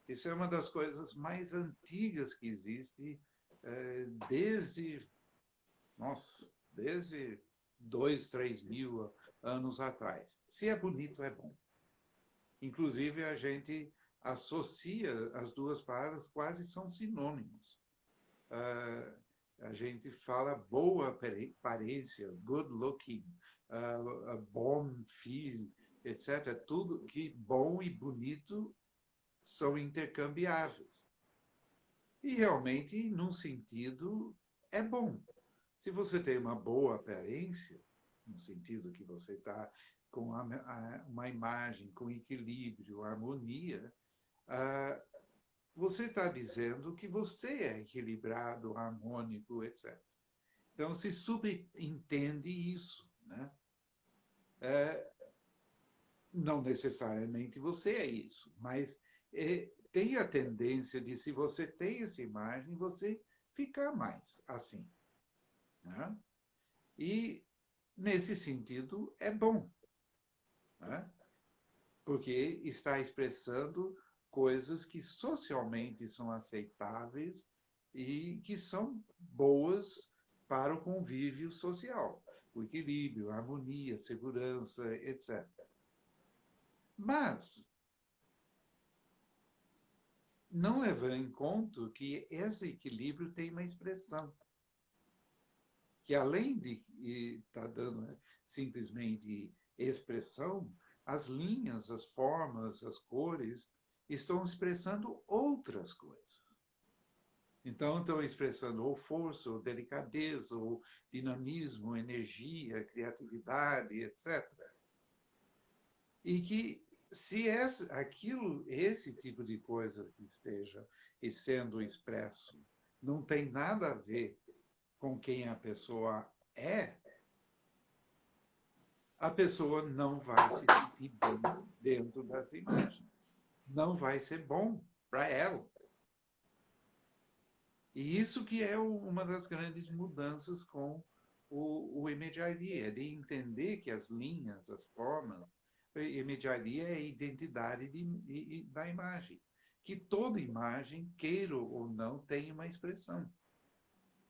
Isso é uma das coisas mais antigas que existe, desde, nossa, desde 2, 3 mil anos atrás. Se é bonito, é bom. Inclusive, a gente associa as duas palavras, quase são sinônimos. A gente fala boa aparência, good looking, bom feel, etc. Tudo que bom e bonito são intercambiáveis. E realmente, num sentido, é bom. Se você tem uma boa aparência, no sentido que você está com uma imagem com equilíbrio, harmonia, ah, você está dizendo que você é equilibrado, harmônico, etc. Então, se subentende isso. Né? Não necessariamente você é isso, mas tem a tendência de, se você tem essa imagem, você ficar mais assim. Né? E, nesse sentido, é bom. Né? Porque está expressando coisas que socialmente são aceitáveis e que são boas para o convívio social, o equilíbrio, a harmonia, segurança, etc. Mas não levando em conta que esse equilíbrio tem uma expressão, que além de estar dando simplesmente expressão, as linhas, as formas, as cores estão expressando outras coisas. Então, estão expressando ou força, ou delicadeza, ou dinamismo, energia, criatividade, etc. E que se esse tipo de coisa que esteja sendo expresso não tem nada a ver com quem a pessoa é, a pessoa não vai se sentir bem dentro dessa imagem. Não vai ser bom para ela. E isso que é uma das grandes mudanças com o MJD, é de entender que as linhas, as formas, MJD é a identidade da imagem. Que toda imagem, queira ou não, tem uma expressão.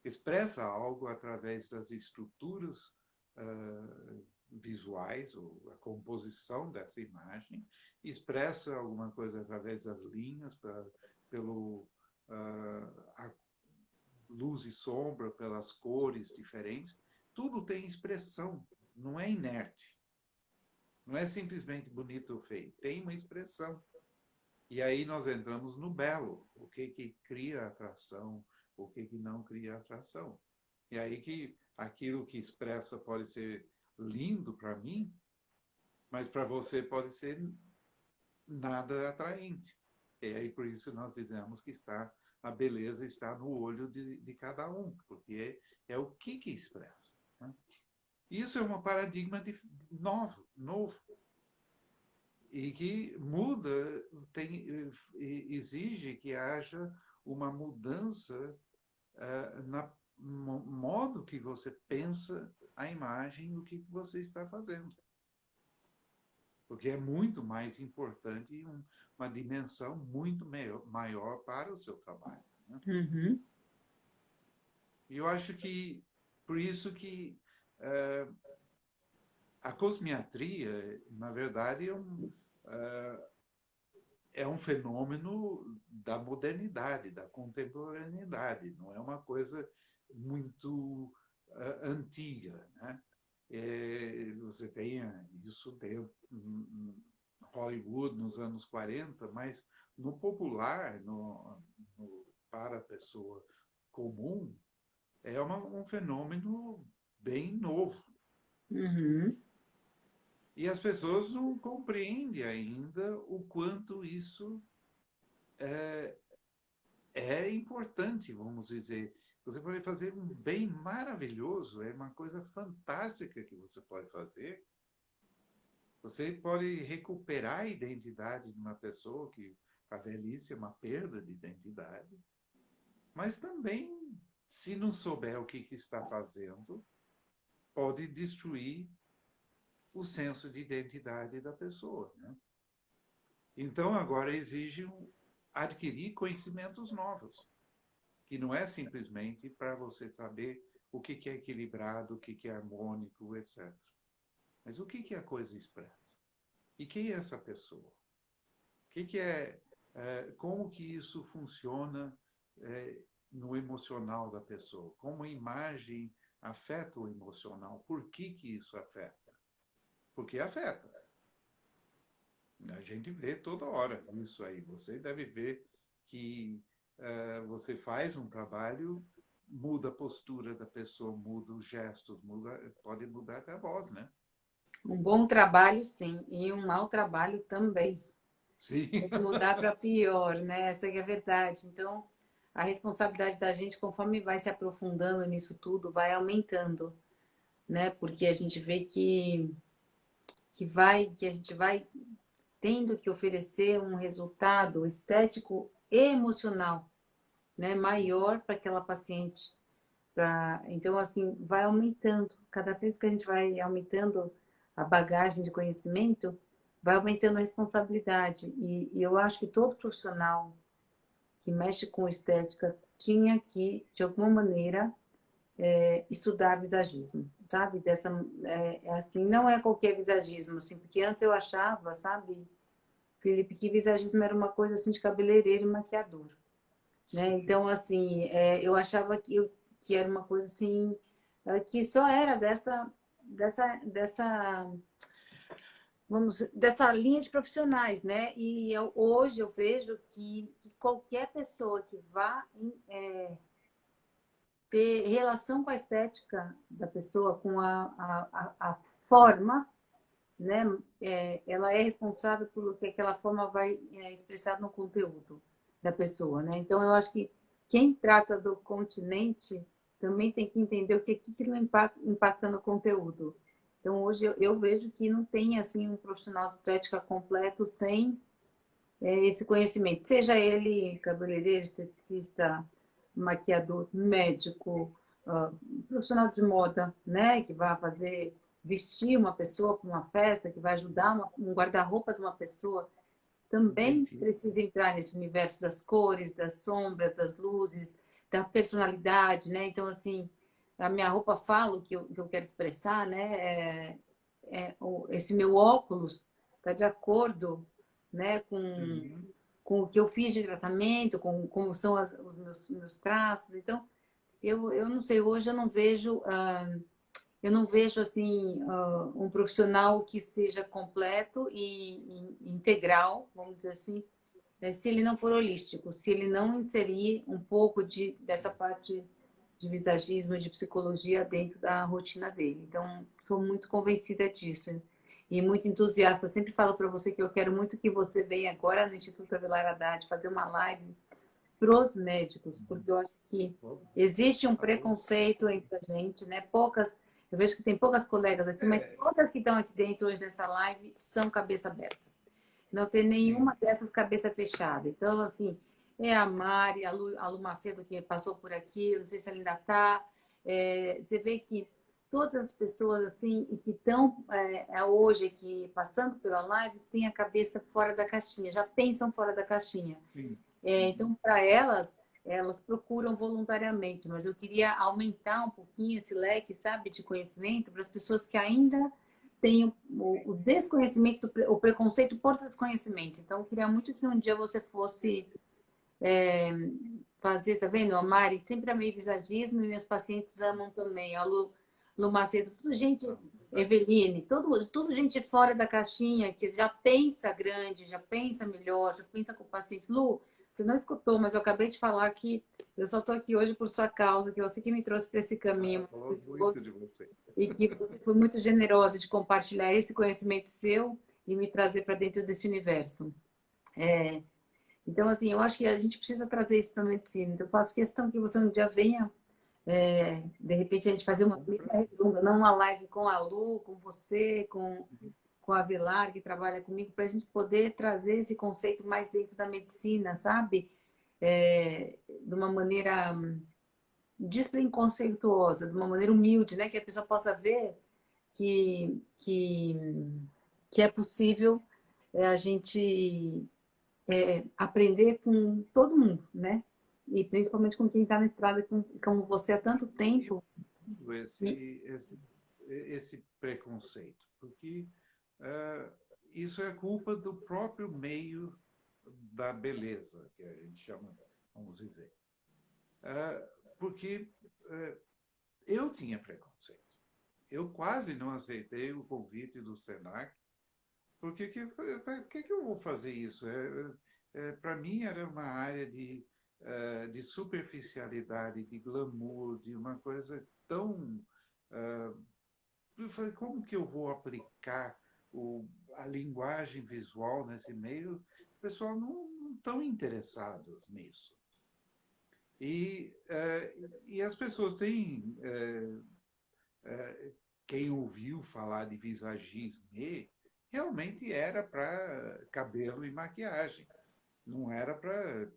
Expressa algo através das estruturas visuais, ou a composição dessa imagem, expressa alguma coisa através das linhas, pelo a luz e sombra, pelas cores diferentes. Tudo tem expressão, não é inerte. Não é simplesmente bonito ou feio, tem uma expressão. E aí nós entramos no belo, o que cria atração, o que não cria atração. E aí que aquilo que expressa pode ser lindo para mim, mas para você pode ser nada atraente. E aí por isso nós dizemos que a beleza está no olho de cada um, porque é o que expressa. Né? Isso é um paradigma novo. E que muda, exige que haja uma mudança no modo que você pensa a imagem, o que você está fazendo. Porque é muito mais importante e uma dimensão muito maior para o seu trabalho. Né? Uhum. E eu acho que, por isso que a cosmiatria, na verdade, é um fenômeno da modernidade, da contemporaneidade, não é uma coisa muito antiga. Né? Você tem isso dentro Hollywood nos anos 40, mas no popular, para a pessoa comum, é um fenômeno bem novo. Uhum. E as pessoas não compreendem ainda o quanto isso é importante, vamos dizer. Você pode fazer um bem maravilhoso, é uma coisa fantástica que você pode fazer. Você pode recuperar a identidade de uma pessoa, que a velhice é uma perda de identidade. Mas também, se não souber o que está fazendo, pode destruir o senso de identidade da pessoa. Né? Então, agora exige adquirir conhecimentos novos, que não é simplesmente para você saber o que é equilibrado, o que é harmônico, etc. Mas o que a coisa expressa? E quem é essa pessoa? Como que isso funciona no emocional da pessoa? Como a imagem afeta o emocional? Por que isso afeta? Porque afeta. A gente vê toda hora isso aí. Você deve ver que você faz um trabalho, muda a postura da pessoa, muda os gestos, pode mudar até a voz, né? Um bom trabalho, sim, e um mau trabalho também. Sim. Pode mudar para pior, né? Essa que é a verdade. Então, a responsabilidade da gente, conforme vai se aprofundando nisso tudo, vai aumentando, né? Porque a gente vê que a gente vai tendo que oferecer um resultado estético e emocional, né? Maior para aquela paciente. Então, assim, vai aumentando. Cada vez que a gente vai aumentando a bagagem de conhecimento, vai aumentando a responsabilidade. E eu acho que todo profissional que mexe com estética tinha que, de alguma maneira, estudar visagismo, sabe? Assim, não é qualquer visagismo, assim, porque antes eu achava, sabe, Felipe, que visagismo era uma coisa assim de cabeleireiro e maquiador, né? Então, assim, eu achava que era uma coisa assim, que só era dessa dessa linha de profissionais, né? E hoje eu vejo que qualquer pessoa que vá ter relação com a estética da pessoa, com a forma, né? Ela é responsável por que aquela forma vai expressar no conteúdo da pessoa, né? Então, eu acho que quem trata do continente também tem que entender o que não impacta no conteúdo. Então, hoje eu vejo que não tem assim um profissional de estética completo sem esse conhecimento, seja ele cabeleireiro, esteticista, maquiador, médico, profissional de moda, né, que vai fazer vestir uma pessoa para uma festa, que vai ajudar um guarda-roupa de uma pessoa, também Dentista. precisa entrar nesse universo das cores, das sombras, das luzes, da personalidade, né? Então, assim, a minha roupa fala o que eu quero expressar, né? Esse meu óculos está de acordo, né, Uhum. com o que eu fiz de tratamento, com como são os meus traços. Então, eu não sei, hoje eu não vejo assim um profissional que seja completo e integral, vamos dizer assim, né, se ele não for holístico, se ele não inserir um pouco dessa parte de visagismo, de psicologia dentro da rotina dele. Então, sou muito convencida disso. E muito entusiasta. Sempre falo para você que eu quero muito que você venha agora no Instituto Avelar Haddad fazer uma live para os médicos, porque eu acho que Por existe um favor. preconceito entre a gente, né? Eu vejo que tem poucas colegas aqui, mas É, todas que estão aqui dentro hoje nessa live são cabeça aberta. Não tem sim. nenhuma dessas cabeça fechada. Então, assim, é a Mari, a Lu Macedo que passou por aqui, não sei se ela ainda está. Você vê que todas as pessoas assim que estão hoje aqui passando pela live têm a cabeça fora da caixinha, já pensam fora da caixinha. Sim. Então, para elas procuram voluntariamente, mas eu queria aumentar um pouquinho esse leque, sabe, de conhecimento para as pessoas que ainda têm o desconhecimento, o preconceito por desconhecimento. Então, eu queria muito que um dia você fosse fazer, tá vendo? A Mari sempre amei visagismo e meus pacientes amam também. A Lu Macedo, tudo gente, Eveline, tudo gente fora da caixinha, que já pensa grande, já pensa melhor, já pensa com o paciente. Lu, você não escutou, mas eu acabei de falar que eu só estou aqui hoje por sua causa, que você que me trouxe para esse caminho Falou muito de você. e que você foi muito generosa de compartilhar esse conhecimento seu e me trazer para dentro desse universo. Então, assim, eu acho que a gente precisa trazer isso para a medicina. Então, eu faço questão que você um dia venha, de repente, a gente fazer uma Com mesa prazer. redonda, não uma live com a Lu, com você, com a Vilar, que trabalha comigo, para a gente poder trazer esse conceito mais dentro da medicina, sabe? De uma maneira despreconceituosa, de uma maneira humilde, né? Que a pessoa possa ver que, que, que é possível a gente aprender com todo mundo, né? E principalmente com quem está na estrada, como você há tanto E tempo. E, esse preconceito, porque uh, isso é culpa do próprio meio da beleza, que a gente chama, vamos dizer. Porque eu tinha preconceito. Eu quase não aceitei o convite do Senac, porque que eu vou fazer isso? Para mim era uma área de superficialidade, de glamour, de uma coisa tão. Eu falei, como que eu vou aplicar a linguagem visual nesse meio? O pessoal não estão interessados nisso. E as pessoas têm. Quem ouviu falar de visagismo realmente era para cabelo e maquiagem. Não era para.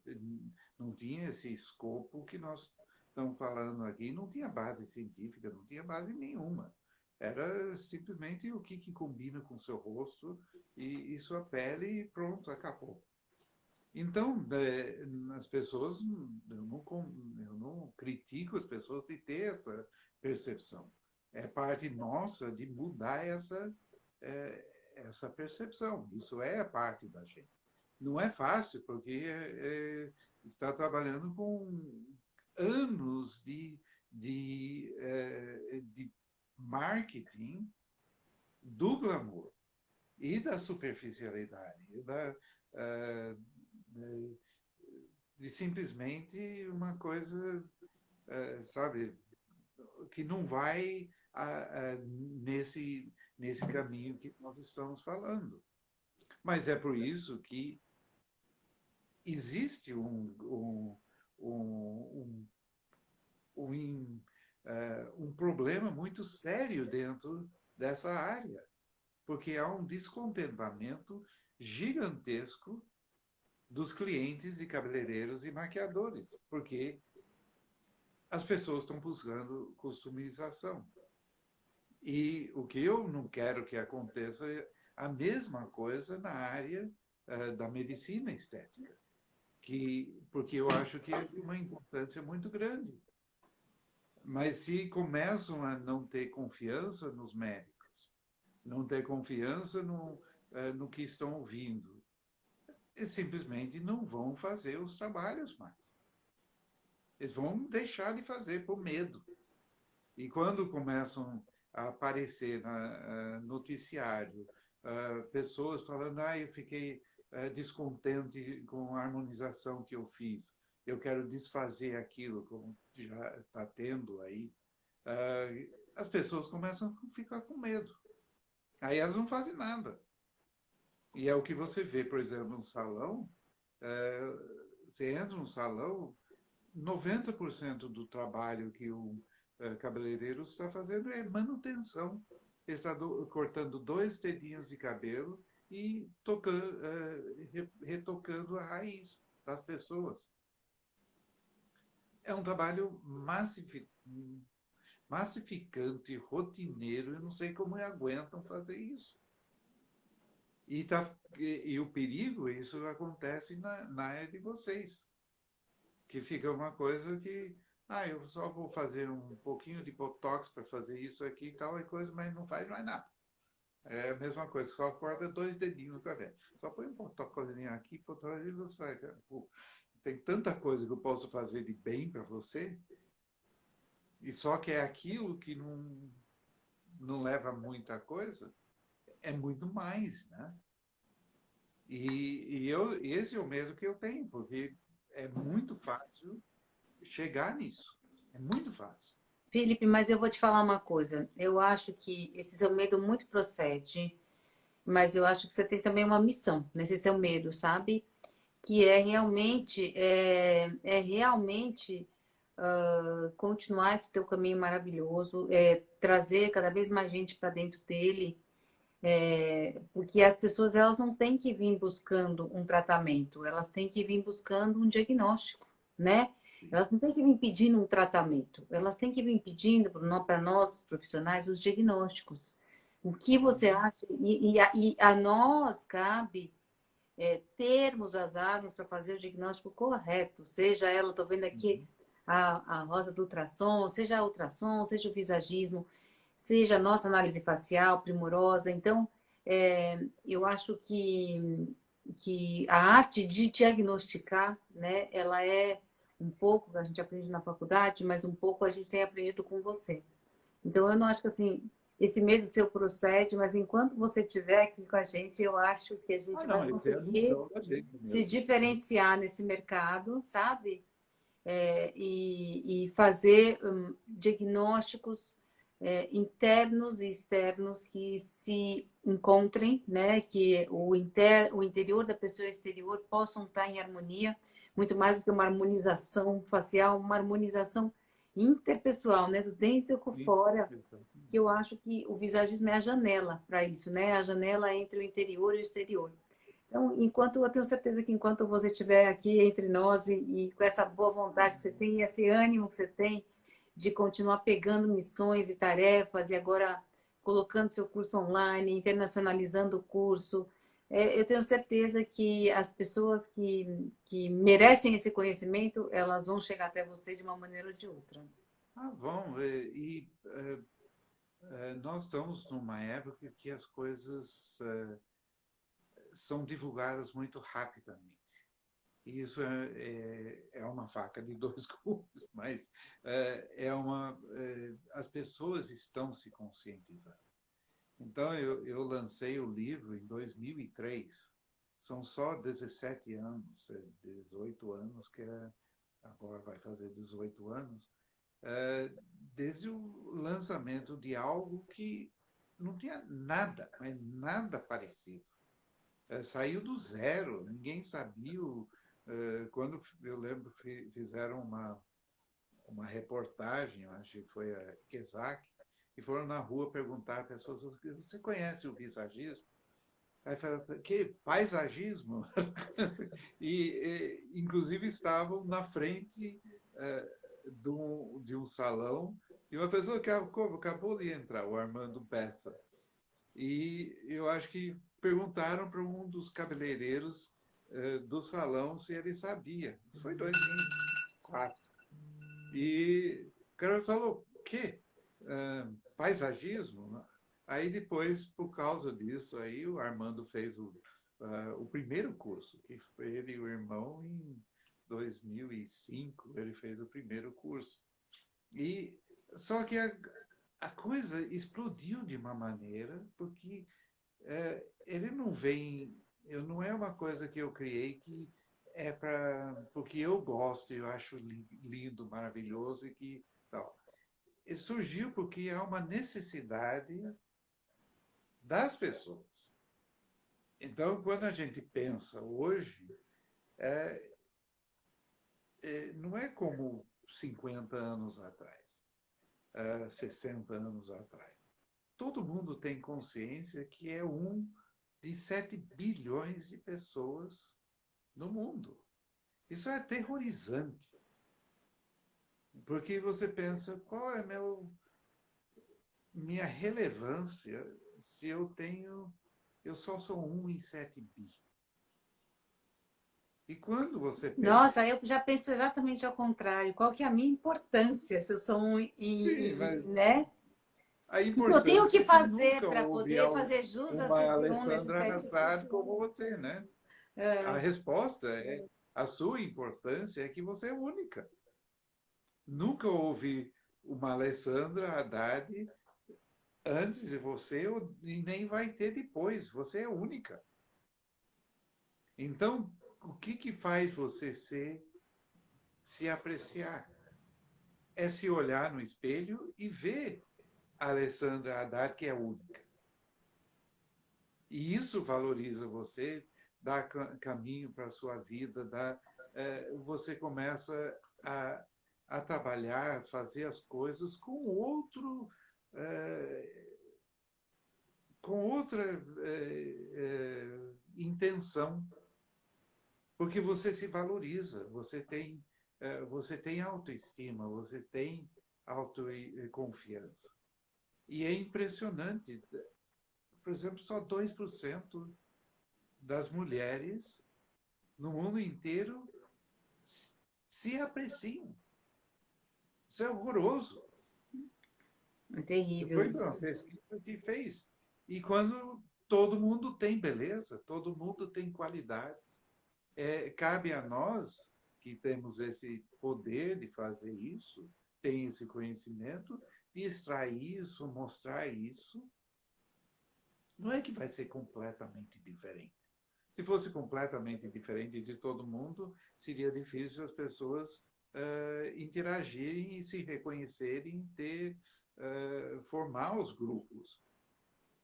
Não tinha esse escopo que nós estamos falando aqui, não tinha base científica, não tinha base nenhuma. Era simplesmente o que combina com o seu rosto e sua pele e pronto, acabou. Então, as pessoas, eu não critico as pessoas de ter essa percepção. É parte nossa de mudar essa percepção. Isso é parte da gente. Não é fácil, porque está trabalhando com anos de marketing do glamour. e da superficialidade, ah, de simplesmente uma coisa, sabe, que não vai nesse caminho que nós estamos falando. Mas é por isso que existe um, um, um problema muito sério dentro dessa área, porque há um descontentamento gigantesco dos clientes de cabeleireiros e maquiadores, porque as pessoas estão buscando customização. E o que eu não quero que aconteça é a mesma coisa na área da medicina estética, porque eu acho que é de uma importância muito grande. Mas se começam a não ter confiança nos médicos, não ter confiança no que estão ouvindo, eles simplesmente não vão fazer os trabalhos mais. Eles vão deixar de fazer por medo. E quando começam a aparecer no noticiário pessoas falando, eu fiquei descontente com a harmonização que eu fiz, eu quero desfazer aquilo, como já está tendo aí, as pessoas começam a ficar com medo. Aí elas não fazem nada. E é o que você vê, por exemplo, no salão, você entra no salão, 90% do trabalho que o cabeleireiro está fazendo é manutenção. Ele está cortando 2 dedinhos de cabelo e retocando a raiz das pessoas. É um trabalho massificante, rotineiro. Eu não sei como aguentam fazer isso. E o perigo, isso acontece na área de vocês, que fica uma coisa que, eu só vou fazer um pouquinho de botox para fazer isso aqui e tal, coisa, mas não faz mais nada. É a mesma coisa, só corta 2 dedinhos para ver. Só põe um botox aqui, botox e você vai. Pô, tem tanta coisa que eu posso fazer de bem para você, e só que é aquilo que não leva muita coisa, é muito mais, né? Esse é o medo que eu tenho, porque é muito fácil chegar nisso. É muito fácil. Felipe, mas eu vou te falar uma coisa. Eu acho que esse seu medo muito procede, mas eu acho que você tem também uma missão nesse seu medo, sabe? Que é realmente continuar esse teu caminho maravilhoso, trazer cada vez mais gente para dentro dele, porque as pessoas elas não têm que vir buscando um tratamento, elas têm que vir buscando um diagnóstico, né? Elas não têm que vir pedindo um tratamento, elas têm que vir pedindo para nós, profissionais, os diagnósticos. O que você acha? E a nós cabe termos as armas para fazer o diagnóstico correto, seja ela, estou vendo aqui a rosa do ultrassom, seja a ultrassom, seja o visagismo, seja a nossa análise facial primorosa. Então, eu acho que a arte de diagnosticar, né, ela é um pouco que a gente aprende na faculdade, mas um pouco a gente tem aprendido com você. Então, eu não acho que assim, esse medo seu procede, mas enquanto você estiver aqui com a gente, eu acho que a gente vai Não, essa é a conseguir missão da gente se mesmo. diferenciar nesse mercado, sabe? E fazer diagnósticos internos e externos que se encontrem, né? Que o interior da pessoa e o exterior possam estar em harmonia, muito mais do que uma harmonização facial, uma harmonização interpessoal, né? Do dentro com Sim, fora, exatamente. que eu acho que o visagismo é a janela para isso, né? A janela entre o interior e o exterior. Então, enquanto eu tenho certeza que enquanto você estiver aqui entre nós e com essa boa vontade que você tem, esse ânimo que você tem de continuar pegando missões e tarefas e agora colocando seu curso online, internacionalizando o curso, eu tenho certeza que as pessoas que merecem esse conhecimento, elas vão chegar até você de uma maneira ou de outra. Bom, nós estamos numa época que as coisas são divulgadas muito rapidamente. E isso é uma faca de 2 gumes, mas, as pessoas estão se conscientizando. Então, eu lancei o livro em 2003. São só 17 anos, 18 anos, agora vai fazer 18 anos, é, desde o lançamento de algo que não tinha nada, mas nada parecido. Saiu do zero, ninguém sabia. Quando eu lembro, fizeram uma reportagem, acho que foi a Kesak, e foram na rua perguntar a pessoas: você conhece o visagismo? Aí falaram: que paisagismo? Inclusive, estavam na frente de um salão e uma pessoa que acabou de entrar, o Armando Bessa. E eu acho que perguntaram para um dos cabeleireiros do salão se ele sabia. Isso foi em 2004. E o cara falou: o quê? Paisagismo? Aí depois, por causa disso, aí o Armando fez o primeiro curso, que foi ele e o irmão em 2005, ele fez o primeiro curso. E só que a coisa explodiu de uma maneira, porque ele não vem, não é uma coisa que eu criei que é porque eu gosto, eu acho lindo, maravilhoso e que tal. E surgiu porque há uma necessidade das pessoas. Então, quando a gente pensa hoje, é, não é como 50 anos atrás, 60 anos atrás. Todo mundo tem consciência que é um de 7 bilhões de pessoas no mundo. Isso é aterrorizante. Porque você pensa: qual é minha relevância se eu só sou um em 7 bi? E quando você pensa, Nossa, eu já penso exatamente ao contrário. Qual que é a minha importância se eu sou um sim, mas né? a O que eu tenho importância que é que fazer nunca para houve poder fazer jus a ser uma segunda Alessandra epifétia? Nassar como você, né? A resposta é: a sua importância é que você é única. Nunca houve uma Alessandra Haddad antes de você e nem vai ter depois. Você é única. Então, o que faz você se apreciar? É se olhar no espelho e ver a Alessandra Haddad, que é única. E isso valoriza você, dá caminho para a sua vida, você começa a, a trabalhar, fazer as coisas eh, com outra intenção, porque você se valoriza, você tem autoestima, você tem autoconfiança. E é impressionante. Por exemplo, só 2% das mulheres no mundo inteiro se apreciam. Isso é horroroso. É Isso terrível foi uma isso. pesquisa que fez. E quando todo mundo tem beleza, todo mundo tem qualidades, cabe a nós, que temos esse poder de fazer isso, tem esse conhecimento, de extrair isso, mostrar isso. Não é que vai ser completamente diferente. Se fosse completamente diferente de todo mundo, seria difícil as pessoas interagirem e se reconhecerem, formar os grupos.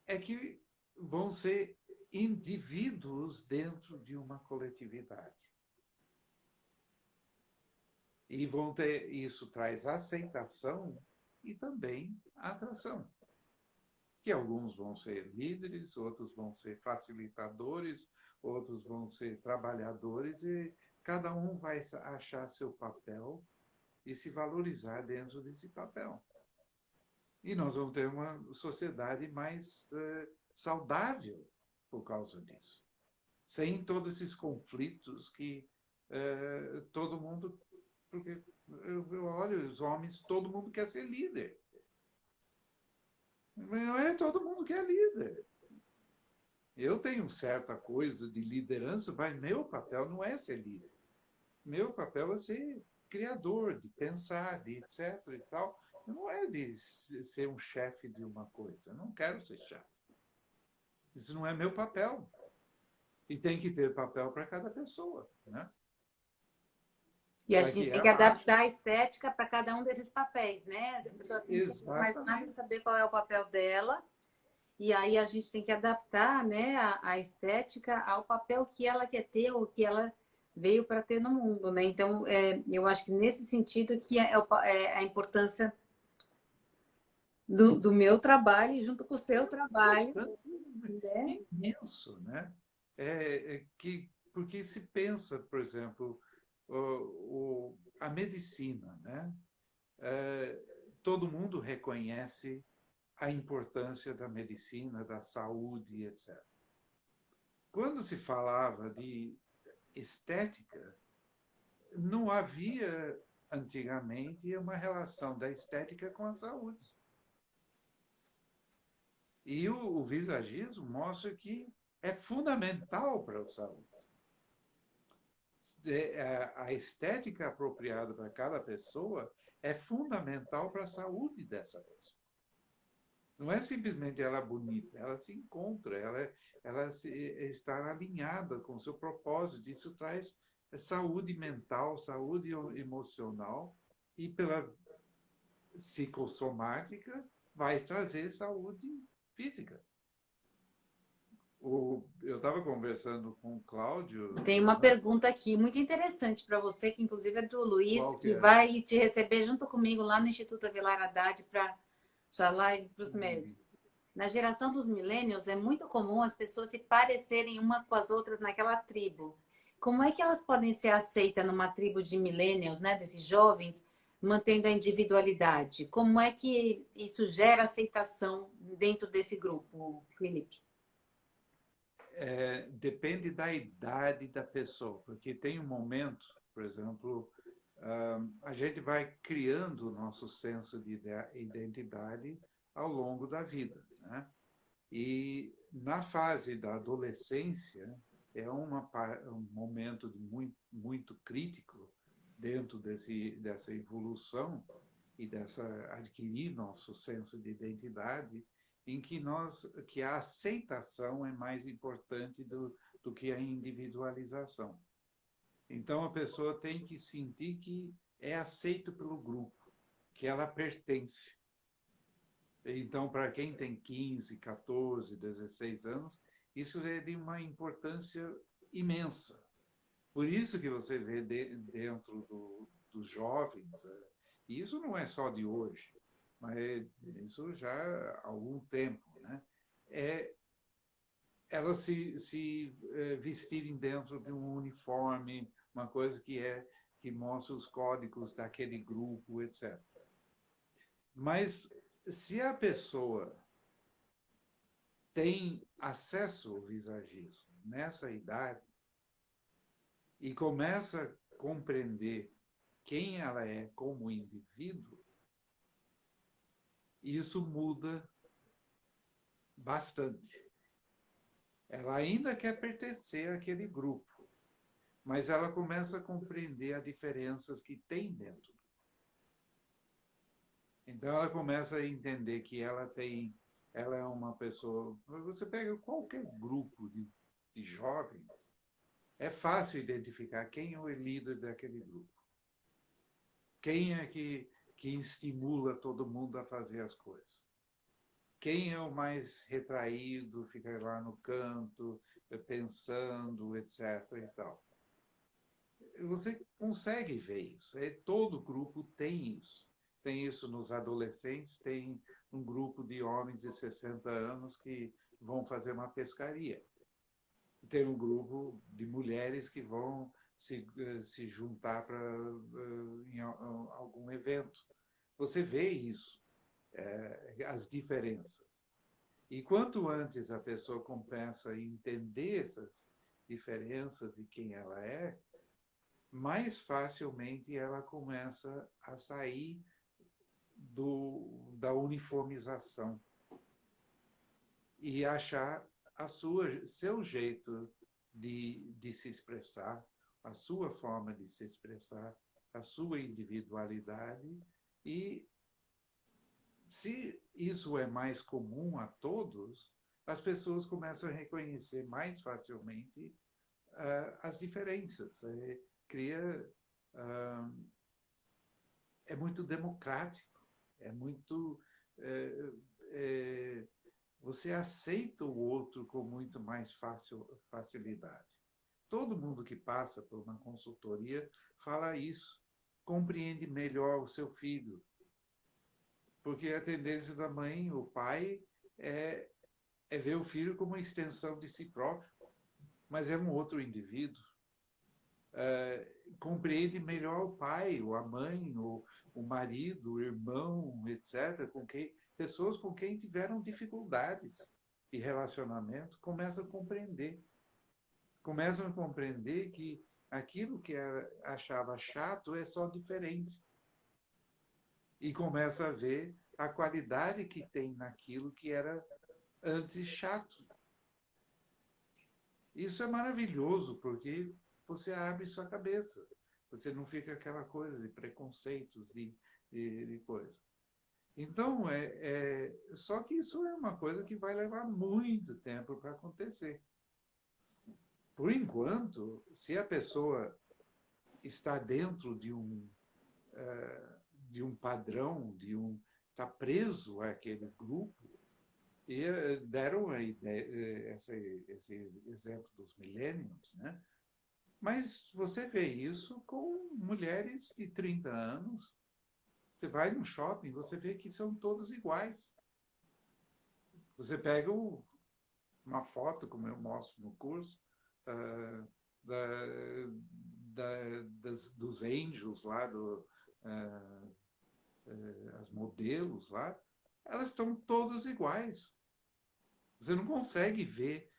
É que vão ser indivíduos dentro de uma coletividade. E isso traz aceitação e também atração. Que alguns vão ser líderes, outros vão ser facilitadores, outros vão ser trabalhadores, e cada um vai achar seu papel e se valorizar dentro desse papel. E nós vamos ter uma sociedade mais saudável por causa disso. Sem todos esses conflitos que todo mundo. Porque eu olho os homens, todo mundo quer ser líder. Não é todo mundo que é líder. Eu tenho certa coisa de liderança, mas meu papel não é ser líder. Meu papel é ser criador, de pensar, de etc. e tal. Não é de ser um chefe de uma coisa. Eu não quero ser chefe. Isso não é meu papel. E tem que ter papel para cada pessoa, né? E a Para que gente tem que ela ache. adaptar a estética para cada um desses papéis, né? A pessoa tem que, mais nada, Exatamente. saber qual é o papel dela. E aí a gente tem que adaptar, né, a estética ao papel que ela quer ter ou que ela veio para ter no mundo, né? Então, eu acho que nesse sentido que é a importância do meu trabalho junto com o seu trabalho, Importância né? imenso, né? Porque se pensa, por exemplo, a medicina, né? É, todo mundo reconhece a importância da medicina, da saúde, etc. Quando se falava de estética, não havia antigamente uma relação da estética com a saúde. E o visagismo mostra que é fundamental para a saúde. A estética apropriada para cada pessoa é fundamental para a saúde dessa pessoa. Não é simplesmente ela bonita, ela se encontra, está alinhada com o seu propósito. Isso traz saúde mental, saúde emocional e pela psicossomática vai trazer saúde física. Eu estava conversando com o Cláudio, Tem uma né? pergunta aqui muito interessante para você, que inclusive é do Luiz, Qual que que é? vai te receber junto comigo lá no Instituto Avelar Haddad para sua live para os médicos. Na geração dos millennials, é muito comum as pessoas se parecerem uma com as outras naquela tribo. Como é que elas podem ser aceitas numa tribo de millennials, né, desses jovens, mantendo a individualidade? Como é que isso gera aceitação dentro desse grupo, Felipe? Depende da idade da pessoa, porque tem um momento, por exemplo, a gente vai criando o nosso senso de identidade ao longo da vida, né? E na fase da adolescência é um momento de muito crítico dentro dessa evolução e dessa adquirir nosso senso de identidade, em que a aceitação é mais importante do que a individualização. Então a pessoa tem que sentir que é aceito pelo grupo, que ela pertence. Então, para quem tem 15, 14, 16 anos, isso é de uma importância imensa. Por isso que você vê dentro dos jovens, e isso não é só de hoje, mas isso já há algum tempo, né? É elas se vestirem dentro de um uniforme, uma coisa que mostra os códigos daquele grupo, etc. Mas se a pessoa tem acesso ao visagismo nessa idade e começa a compreender quem ela é como indivíduo, isso muda bastante. Ela ainda quer pertencer àquele grupo, mas ela começa a compreender as diferenças que tem dentro. Então ela começa a entender que ela é uma pessoa. Você pega qualquer grupo de jovens, é fácil identificar quem é o líder daquele grupo. Quem é que estimula todo mundo a fazer as coisas? Quem é o mais retraído, fica lá no canto, pensando, etc. E tal. Você consegue ver isso. Todo grupo tem isso. Tem isso nos adolescentes, tem um grupo de homens de 60 anos que vão fazer uma pescaria. Tem um grupo de mulheres que vão se juntar para em algum evento. Você vê isso, as diferenças. E quanto antes a pessoa começa a entender essas diferenças e quem ela é, mais facilmente ela começa a sair da uniformização e achar seu jeito de se expressar, a sua forma de se expressar, a sua individualidade. E se isso é mais comum a todos, as pessoas começam a reconhecer mais facilmente as diferenças. Cria, ah, é muito democrático, é muito... é, é, você aceita o outro com muito mais facilidade. Todo mundo que passa por uma consultoria fala isso. Compreende melhor o seu filho. Porque a tendência da mãe, o pai, é, é ver o filho como uma extensão de si próprio, mas é um outro indivíduo. Compreende melhor o pai, ou a mãe, ou o marido, o irmão, etc., pessoas com quem tiveram dificuldades de relacionamento, começam a compreender que aquilo que achava chato é só diferente. E começa a ver a qualidade que tem naquilo que era antes chato. Isso é maravilhoso, porque você abre sua cabeça. Você não fica aquela coisa de preconceitos, de coisa. Então, só que isso é uma coisa que vai levar muito tempo para acontecer. Por enquanto, se a pessoa está dentro de um padrão, está preso àquele grupo, e deram a ideia, esse exemplo dos millennials, né? Mas você vê isso com mulheres de 30 anos. Você vai no shopping, você vê que são todos iguais. Você pega uma foto, como eu mostro no curso, dos angels lá, as modelos lá, elas estão todas iguais. Você não consegue ver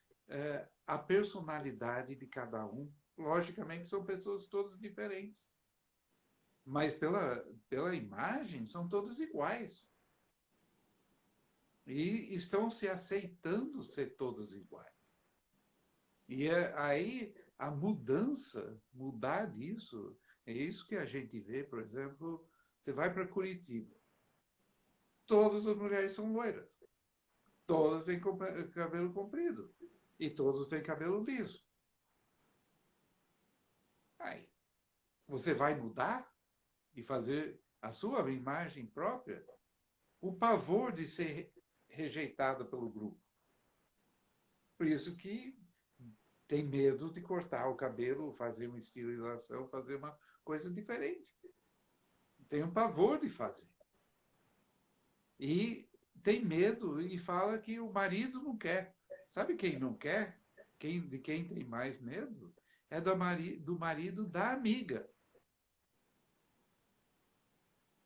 a personalidade de cada um. Logicamente, são pessoas todas diferentes. Mas pela imagem, são todos iguais. E estão se aceitando ser todos iguais. E aí a mudar disso, é isso que a gente vê, por exemplo, você vai para Curitiba. Todas as mulheres são loiras. Todas têm cabelo comprido. E todos têm cabelo liso. Aí, você vai mudar e fazer a sua imagem própria? O pavor de ser rejeitado pelo grupo. Por isso que tem medo de cortar o cabelo, fazer uma estilização, fazer uma coisa diferente. Tem um pavor de fazer. E tem medo e fala que o marido não quer. Sabe quem não quer? De quem tem mais medo? É do marido da amiga.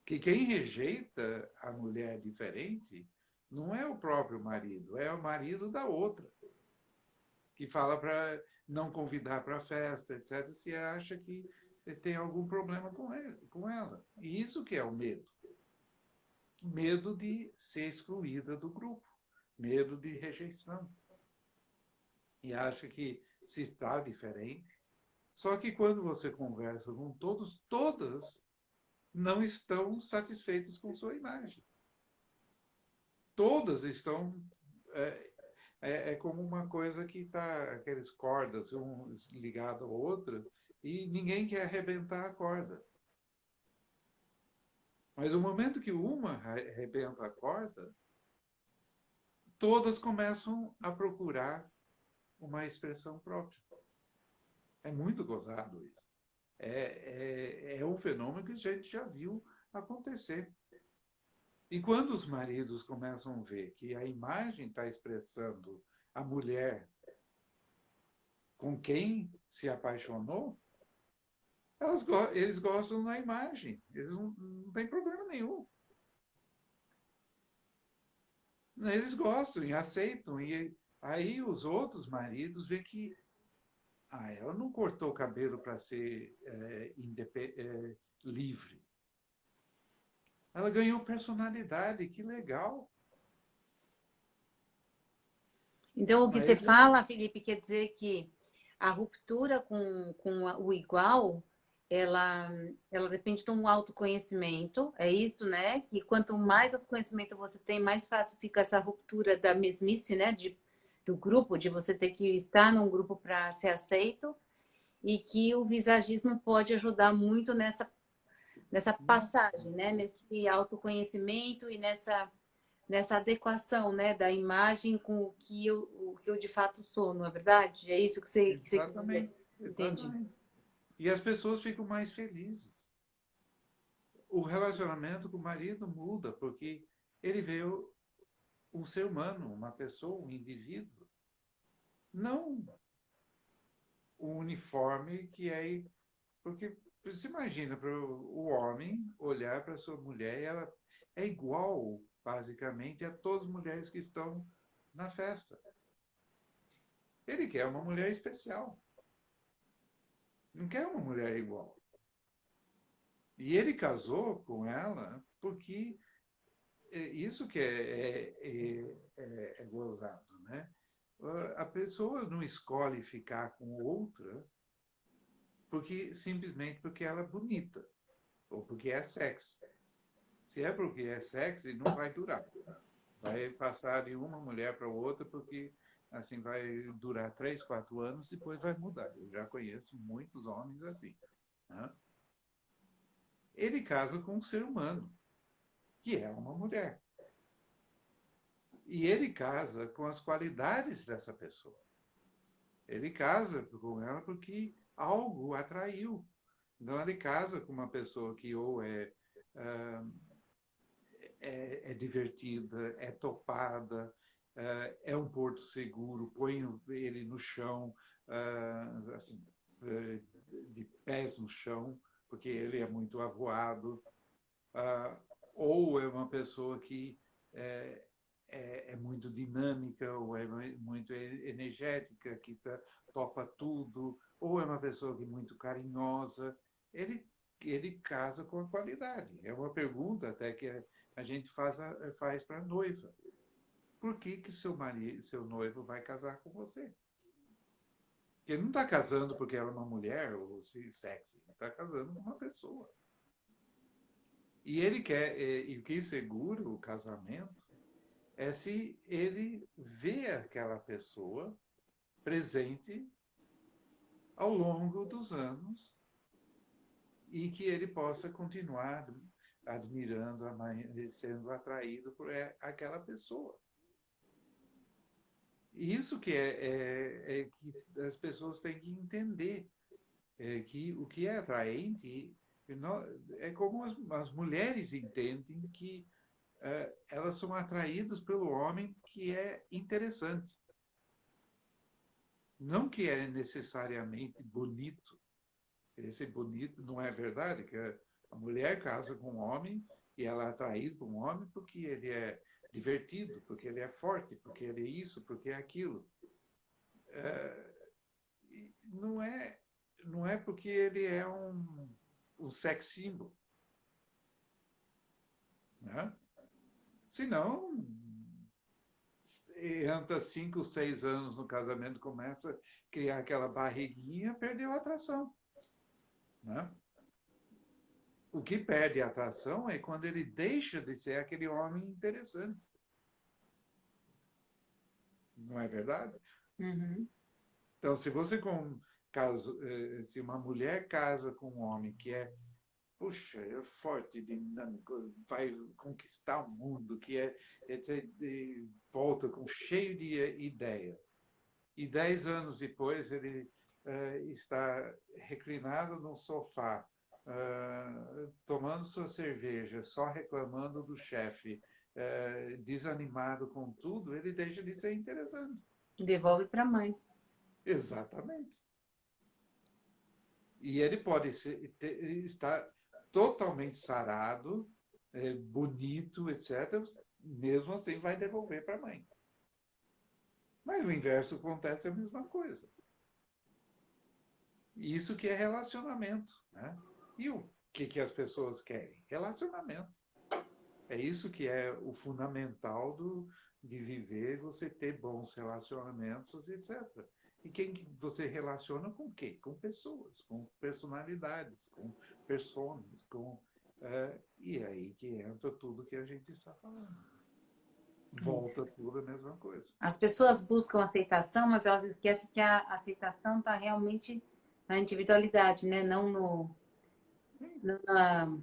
Que quem rejeita a mulher diferente não é o próprio marido, é o marido da outra. Que fala para não convidar para a festa, etc., se acha que tem algum problema com ela. E isso que é o medo. Medo de ser excluída do grupo. Medo de rejeição. E acha que se está diferente. Só que quando você conversa com todas não estão satisfeitas com sua imagem. Todas estão... É como uma coisa que está, aqueles cordas, um ligado ao outro, e ninguém quer arrebentar a corda. Mas no momento que uma arrebenta a corda, todas começam a procurar uma expressão própria. É muito gozado isso. É um fenômeno que a gente já viu acontecer. E quando os maridos começam a ver que a imagem está expressando a mulher com quem se apaixonou, eles gostam da imagem. Eles não têm problema nenhum. Eles gostam e aceitam. E aí os outros maridos veem que ela não cortou o cabelo para ser livre. Ela ganhou personalidade, que legal. Então, o que você fala, Felipe, quer dizer que a ruptura com o igual, ela depende de um autoconhecimento, é isso, né? Que quanto mais autoconhecimento você tem, mais fácil fica essa ruptura da mesmice, né? do grupo, de você ter que estar num grupo para ser aceito, e que o visagismo pode ajudar muito nessa passagem, né? Nesse autoconhecimento e nessa adequação, né? Da imagem com o que eu de fato sou, não é verdade? É isso que você quer dizer. Exatamente, Entendi. exatamente. E as pessoas ficam mais felizes. O relacionamento com o marido muda, porque ele vê um ser humano, uma pessoa, um indivíduo, não o uniforme que é. Porque você imagina para o homem olhar para sua mulher e ela é igual, basicamente, a todas as mulheres que estão na festa. Ele quer uma mulher especial, não quer uma mulher igual. E ele casou com ela porque isso que é gozado, né? A pessoa não escolhe ficar com outra simplesmente porque ela é bonita ou porque é sexy. Se é porque é sexy, não vai durar. Vai passar de uma mulher para outra porque assim vai durar 3, 4 anos, depois vai mudar. Eu já conheço muitos homens assim. Né? Ele casa com um ser humano, que é uma mulher. E ele casa com as qualidades dessa pessoa. Ele casa com ela porque algo atraiu. Então ele casa com uma pessoa que ou ah, é divertida, é topada, é um porto seguro, põe ele no chão, assim, de pés no chão, porque ele é muito avoado, ou é uma pessoa que é, é muito dinâmica, ou é muito energética, que topa tudo, ou é uma pessoa que é muito carinhosa. Ele, ele casa com a qualidade. É uma pergunta até que a gente faz para a noiva. Por que seu marido, seu noivo vai casar com você? Porque ele não está casando porque ela é uma mulher ou se sexy, ele está casando com uma pessoa. E ele quer, e o que segura o casamento é se ele vê aquela pessoa presente ao longo dos anos e que ele possa continuar admirando, sendo atraído por aquela pessoa. E isso é que as pessoas têm que entender, que o que é atraente é como as mulheres entendem que elas são atraídas pelo homem que é interessante. Não que é necessariamente bonito. Esse bonito não é verdade, que a mulher casa com um homem e ela é atraída por um homem porque ele é divertido, porque ele é forte, porque ele é isso, porque é aquilo. Não é, não é porque ele é um sex symbol. Né? Senão, entra 5, 6 anos no casamento, começa a criar aquela barriguinha, perdeu a atração. Né? O que perde a atração é quando ele deixa de ser aquele homem interessante. Não é verdade? Uhum. Então, se você se uma mulher casa com um homem que é, puxa, é forte, dinâmico, vai conquistar o mundo, que volta com cheio de ideias. E 10 anos depois ele está reclinado no sofá, tomando sua cerveja, só reclamando do chefe, desanimado com tudo, ele deixa de ser interessante. Devolve para a mãe. Exatamente. E ele pode estar totalmente sarado, bonito, etc. Mesmo assim, vai devolver para a mãe. Mas o inverso acontece a mesma coisa. Isso que é relacionamento. Né? E o que as pessoas querem? Relacionamento. É isso que é o fundamental de viver, você ter bons relacionamentos, etc. E quem você relaciona com quê? Com pessoas, com personalidades, com personas, e aí que entra tudo que a gente está falando. volta tudo a mesma coisa. As pessoas buscam aceitação, mas elas esquecem que a aceitação está realmente na individualidade, né? Não na,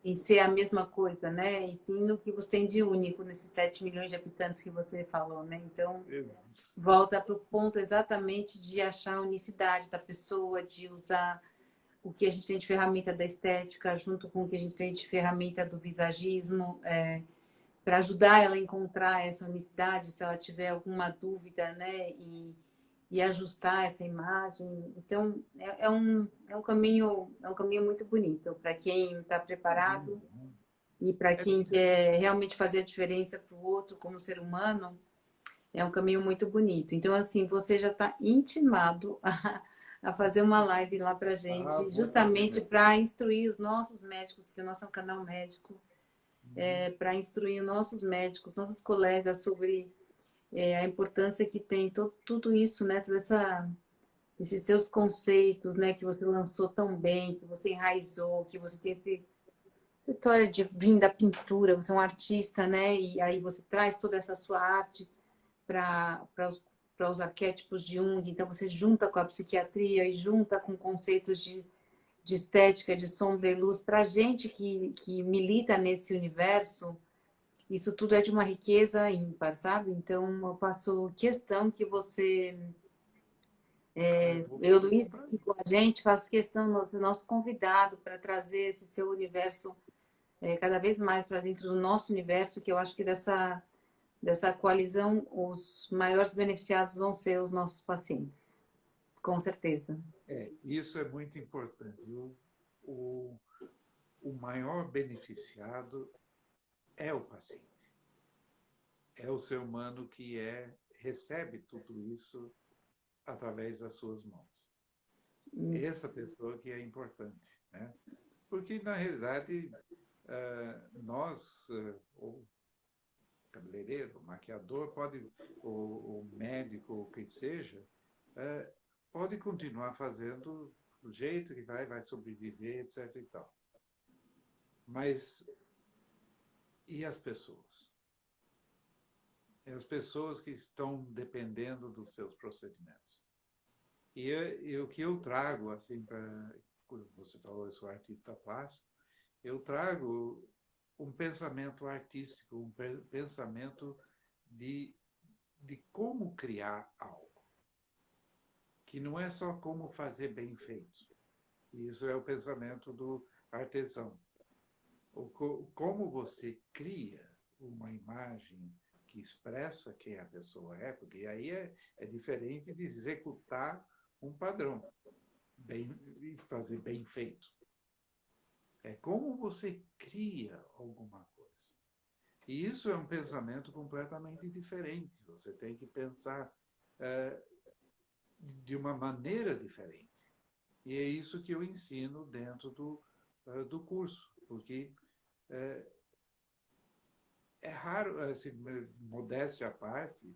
em ser a mesma coisa, né? E sim no que você tem de único nesses 7 milhões de habitantes que você falou, né? Então, Ex- volta para o ponto exatamente de achar a unicidade da pessoa, de usar o que a gente tem de ferramenta da estética junto com o que a gente tem de ferramenta do visagismo, para ajudar ela a encontrar essa unicidade, se ela tiver alguma dúvida, né? E ajustar essa imagem. Então, é um caminho muito bonito para quem está preparado Uhum. e para É, quem quer realmente fazer a diferença para o outro como ser humano. É um caminho muito bonito. Então, assim, você já está intimado a fazer uma live lá para gente, vou fazer justamente mesmo. para instruir os nossos médicos, que o nosso é um canal médico, Uhum. para instruir os nossos médicos, nossos colegas sobre a importância que tem tudo isso, né? Esses seus conceitos, né? Que você lançou tão bem, que você enraizou, que você tem essa história de vir da pintura, você é um artista, né? E aí você traz toda essa sua arte para os arquétipos de Jung, então você junta com a psiquiatria e junta com conceitos de estética, de sombra e luz. Para a gente que milita nesse universo, isso tudo é de uma riqueza ímpar, sabe? Então eu faço questão que você, Eu vou eu, fazer com Luiz, aqui prazer. com a gente, faço questão de ser nosso convidado para trazer esse seu universo cada vez mais para dentro do nosso universo, que eu acho que dessa coalizão, os maiores beneficiados vão ser os nossos pacientes, com certeza. Isso é muito importante. O, o maior beneficiado é o paciente. É o ser humano que recebe tudo isso através das suas mãos. Essa pessoa que é importante, né? Porque, na realidade, nós, o cabeleireiro, o maquiador, o médico, o que seja, eh, pode continuar fazendo do jeito que vai sobreviver, etc. e tal. Mas e as pessoas? E as pessoas que estão dependendo dos seus procedimentos. E o que eu trago, assim, para. Você falou, eu sou artista plástico, eu trago um pensamento artístico, um pensamento de, de como criar algo, que não é só como fazer bem feito. Isso é o pensamento do artesão. Como você cria uma imagem que expressa quem a pessoa é, porque aí é diferente de executar um padrão e fazer bem feito. É como você cria alguma coisa. E isso é um pensamento completamente diferente. Você tem que pensar é, de uma maneira diferente. E é isso que eu ensino dentro do curso, porque é, é raro, assim, modéstia à parte,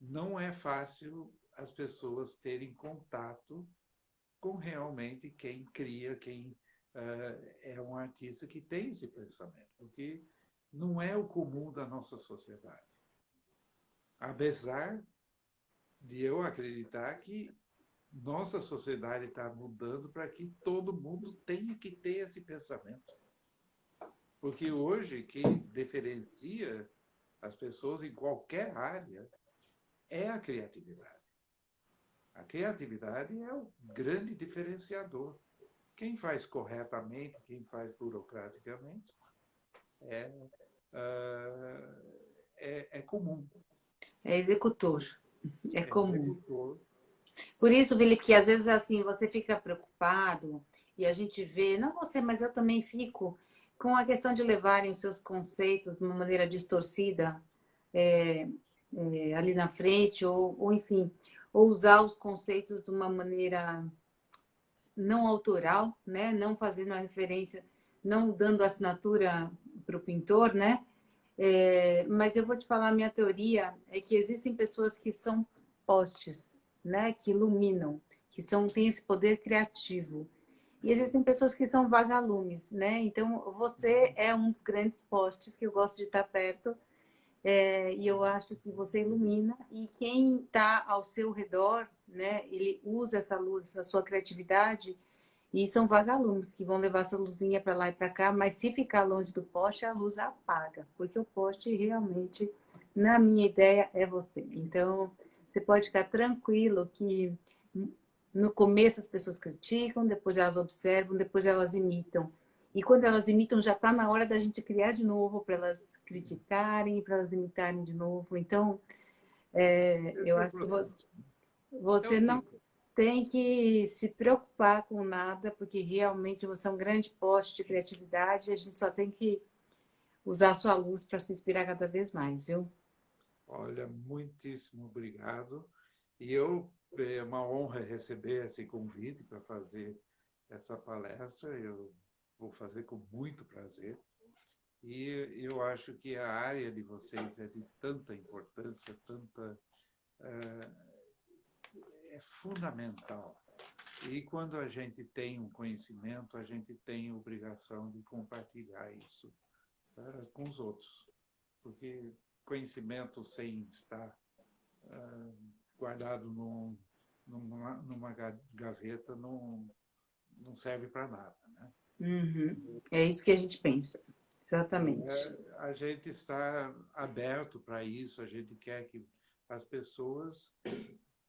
não é fácil as pessoas terem contato com realmente quem cria, quem é um artista que tem esse pensamento, porque não é o comum da nossa sociedade. Apesar de eu acreditar que nossa sociedade está mudando para que todo mundo tenha que ter esse pensamento. Porque hoje, quem diferencia as pessoas em qualquer área é a criatividade. A criatividade é o grande diferenciador. Quem faz corretamente, quem faz burocraticamente, é, é comum. É executor, é É comum. executor. Por isso, Felipe, que às vezes assim, você fica preocupado e a gente vê, não você, mas eu também fico com a questão de levarem os seus conceitos de uma maneira distorcida é, ali na frente, ou enfim, ou usar os conceitos de uma maneira não autoral, né? Não fazendo a referência, não dando assinatura para o pintor, né? Mas eu vou te falar, a minha teoria é que existem pessoas que são postes, né? Que iluminam, têm esse poder criativo. E existem pessoas que são vagalumes, né? Então, você é um dos grandes postes que eu gosto de estar perto, e eu acho que você ilumina, e quem está ao seu redor, né, ele usa essa luz, a sua criatividade, e são vagalumes que vão levar essa luzinha para lá e para cá, mas se ficar longe do poste, a luz apaga, porque o poste realmente, na minha ideia, é você. Então, você pode ficar tranquilo que no começo as pessoas criticam, depois elas observam, depois elas imitam. E quando elas imitam, já está na hora da gente criar de novo, para elas criticarem, para elas imitarem de novo. Então, Esse eu é o acho que você, processo. É o você não ciclo. tem que se preocupar com nada, porque realmente você é um grande poste de criatividade e a gente só tem que usar a sua luz para se inspirar cada vez mais, viu? Olha, muitíssimo obrigado. É uma honra receber esse convite para fazer essa palestra. Eu vou fazer com muito prazer. E eu acho que a área de vocês é de tanta importância, é fundamental. E quando a gente tem um conhecimento, a gente tem a obrigação de compartilhar isso com os outros. Porque conhecimento sem estar guardado numa gaveta não serve para nada. Né? Uhum. É isso que a gente pensa. Exatamente. A gente está aberto para isso, a gente quer que as pessoas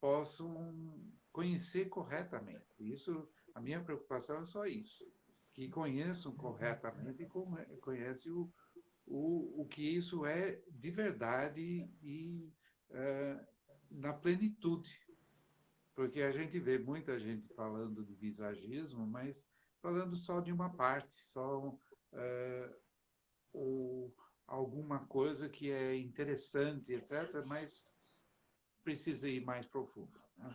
possam conhecer corretamente. Isso, a minha preocupação é só isso, que conheçam corretamente e conheçam o que isso é de verdade e na plenitude. Porque a gente vê muita gente falando de visagismo, mas falando só de uma parte, só ou alguma coisa que é interessante, etc., mas precisa ir mais profundo. Né?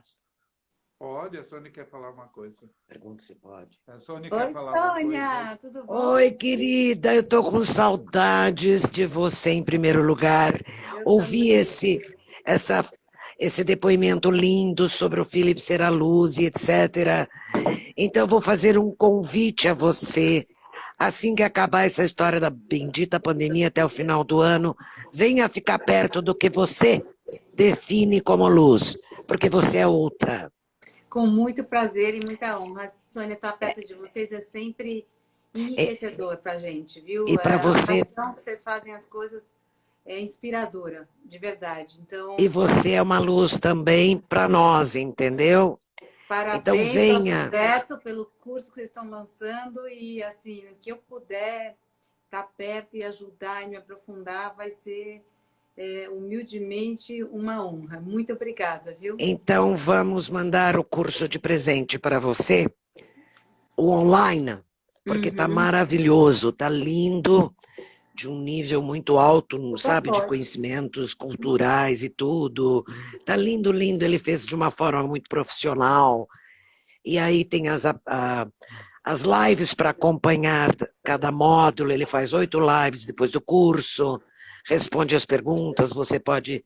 Pode, a Sônia quer falar uma coisa. Pergunta se pode. A Sônia quer Oi, falar uma coisa. Sônia, tudo bom? Oi, querida, eu tô com saudades de você em primeiro lugar. Eu Ouvi também. essa, esse depoimento lindo sobre o Felipe ser a luz e etc. Então, eu vou fazer um convite a você. Assim que acabar essa história da bendita pandemia até o final do ano, venha ficar perto do que você define como luz, porque você é outra. Com muito prazer e muita honra. A Sônia estar perto de vocês é sempre E, enriquecedor para a gente, viu? e para A você paixão que vocês fazem as coisas é inspiradora, de verdade. E Então, você é uma luz também para nós, entendeu? Então parabéns pelo venha. projeto, pelo curso que vocês estão lançando e, assim, o que eu puder estar perto e ajudar e me aprofundar vai ser humildemente uma honra. Muito obrigada, viu? Então vamos mandar o curso de presente para você, o online, porque tá Uhum. maravilhoso, tá lindo, de um nível muito alto, não Super sabe, de forte. conhecimentos culturais e tudo. Tá lindo, lindo, ele fez de uma forma muito profissional. E aí tem as lives para acompanhar cada módulo, ele faz 8 lives depois do curso, responde as perguntas, você pode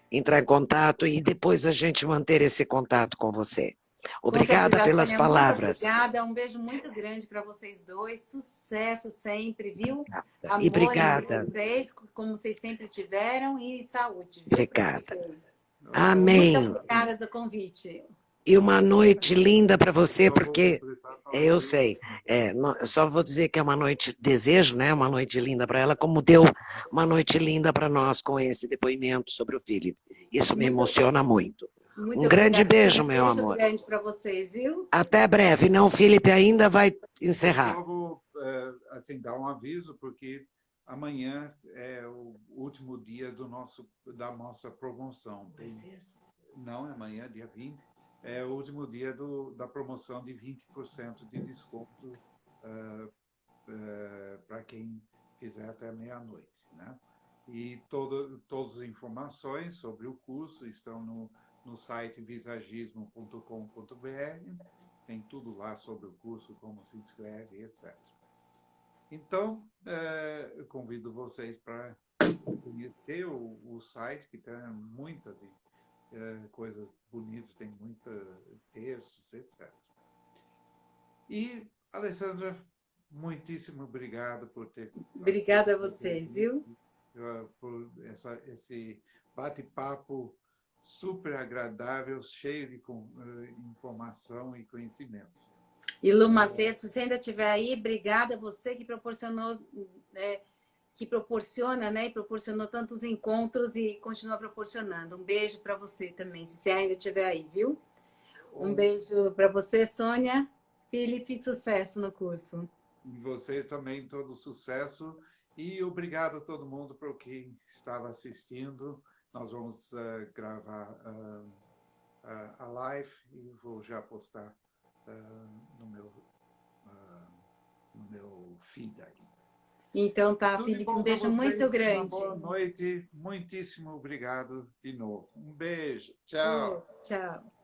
entrar em contato e depois a gente manter esse contato com você. Com Obrigada certeza, pelas Tânia, muito palavras. obrigada. Um beijo muito grande para vocês dois. Sucesso sempre, viu? E Amor em obrigada, vocês, como vocês sempre tiveram, e saúde, viu, para obrigada. vocês. Muito Amém. obrigada do convite. E uma noite linda para você, Só vou porque completar eu falando. sei, eu só vou dizer que é uma noite, desejo, né, uma noite linda para ela, como deu uma noite linda para nós com esse depoimento sobre o Felipe. Isso me Muito, emociona muito. muito Um grande obrigada. beijo, Um meu beijo amor. grande para vocês, viu? Até breve. Não, o Felipe ainda vai Eu encerrar. só vou assim, dar um aviso, porque amanhã é o último dia da nossa promoção. Não, é amanhã, dia 20, é o último dia da promoção de 20% de desconto para quem fizer até meia-noite. Né? E todas as informações sobre o curso estão no site visagismo.com.br. Tem tudo lá sobre o curso, como se inscreve, etc. Então, eu convido vocês para conhecer o site, que tem muitas coisas bonitas, tem muitos textos, etc. E, Alessandra, muitíssimo obrigado por ter Obrigada a participado vocês, aqui. viu? por esse bate-papo super agradável, cheio de informação e conhecimento. E Lu Macedo, se você ainda estiver aí, obrigada a você que proporcionou, que proporciona, né, e proporcionou tantos encontros e continua proporcionando. Um beijo para você também, se você ainda estiver aí, viu? Um beijo para você, Sônia. Felipe, sucesso no curso. E vocês também, todo sucesso. E obrigado a todo mundo por quem estava assistindo. Nós vamos gravar a live e vou já postar no meu feed aí. Então tá, Tudo de Felipe, bom um beijo pra vocês, muito grande. uma boa noite. Muitíssimo obrigado de novo. Um beijo. Tchau. Tchau.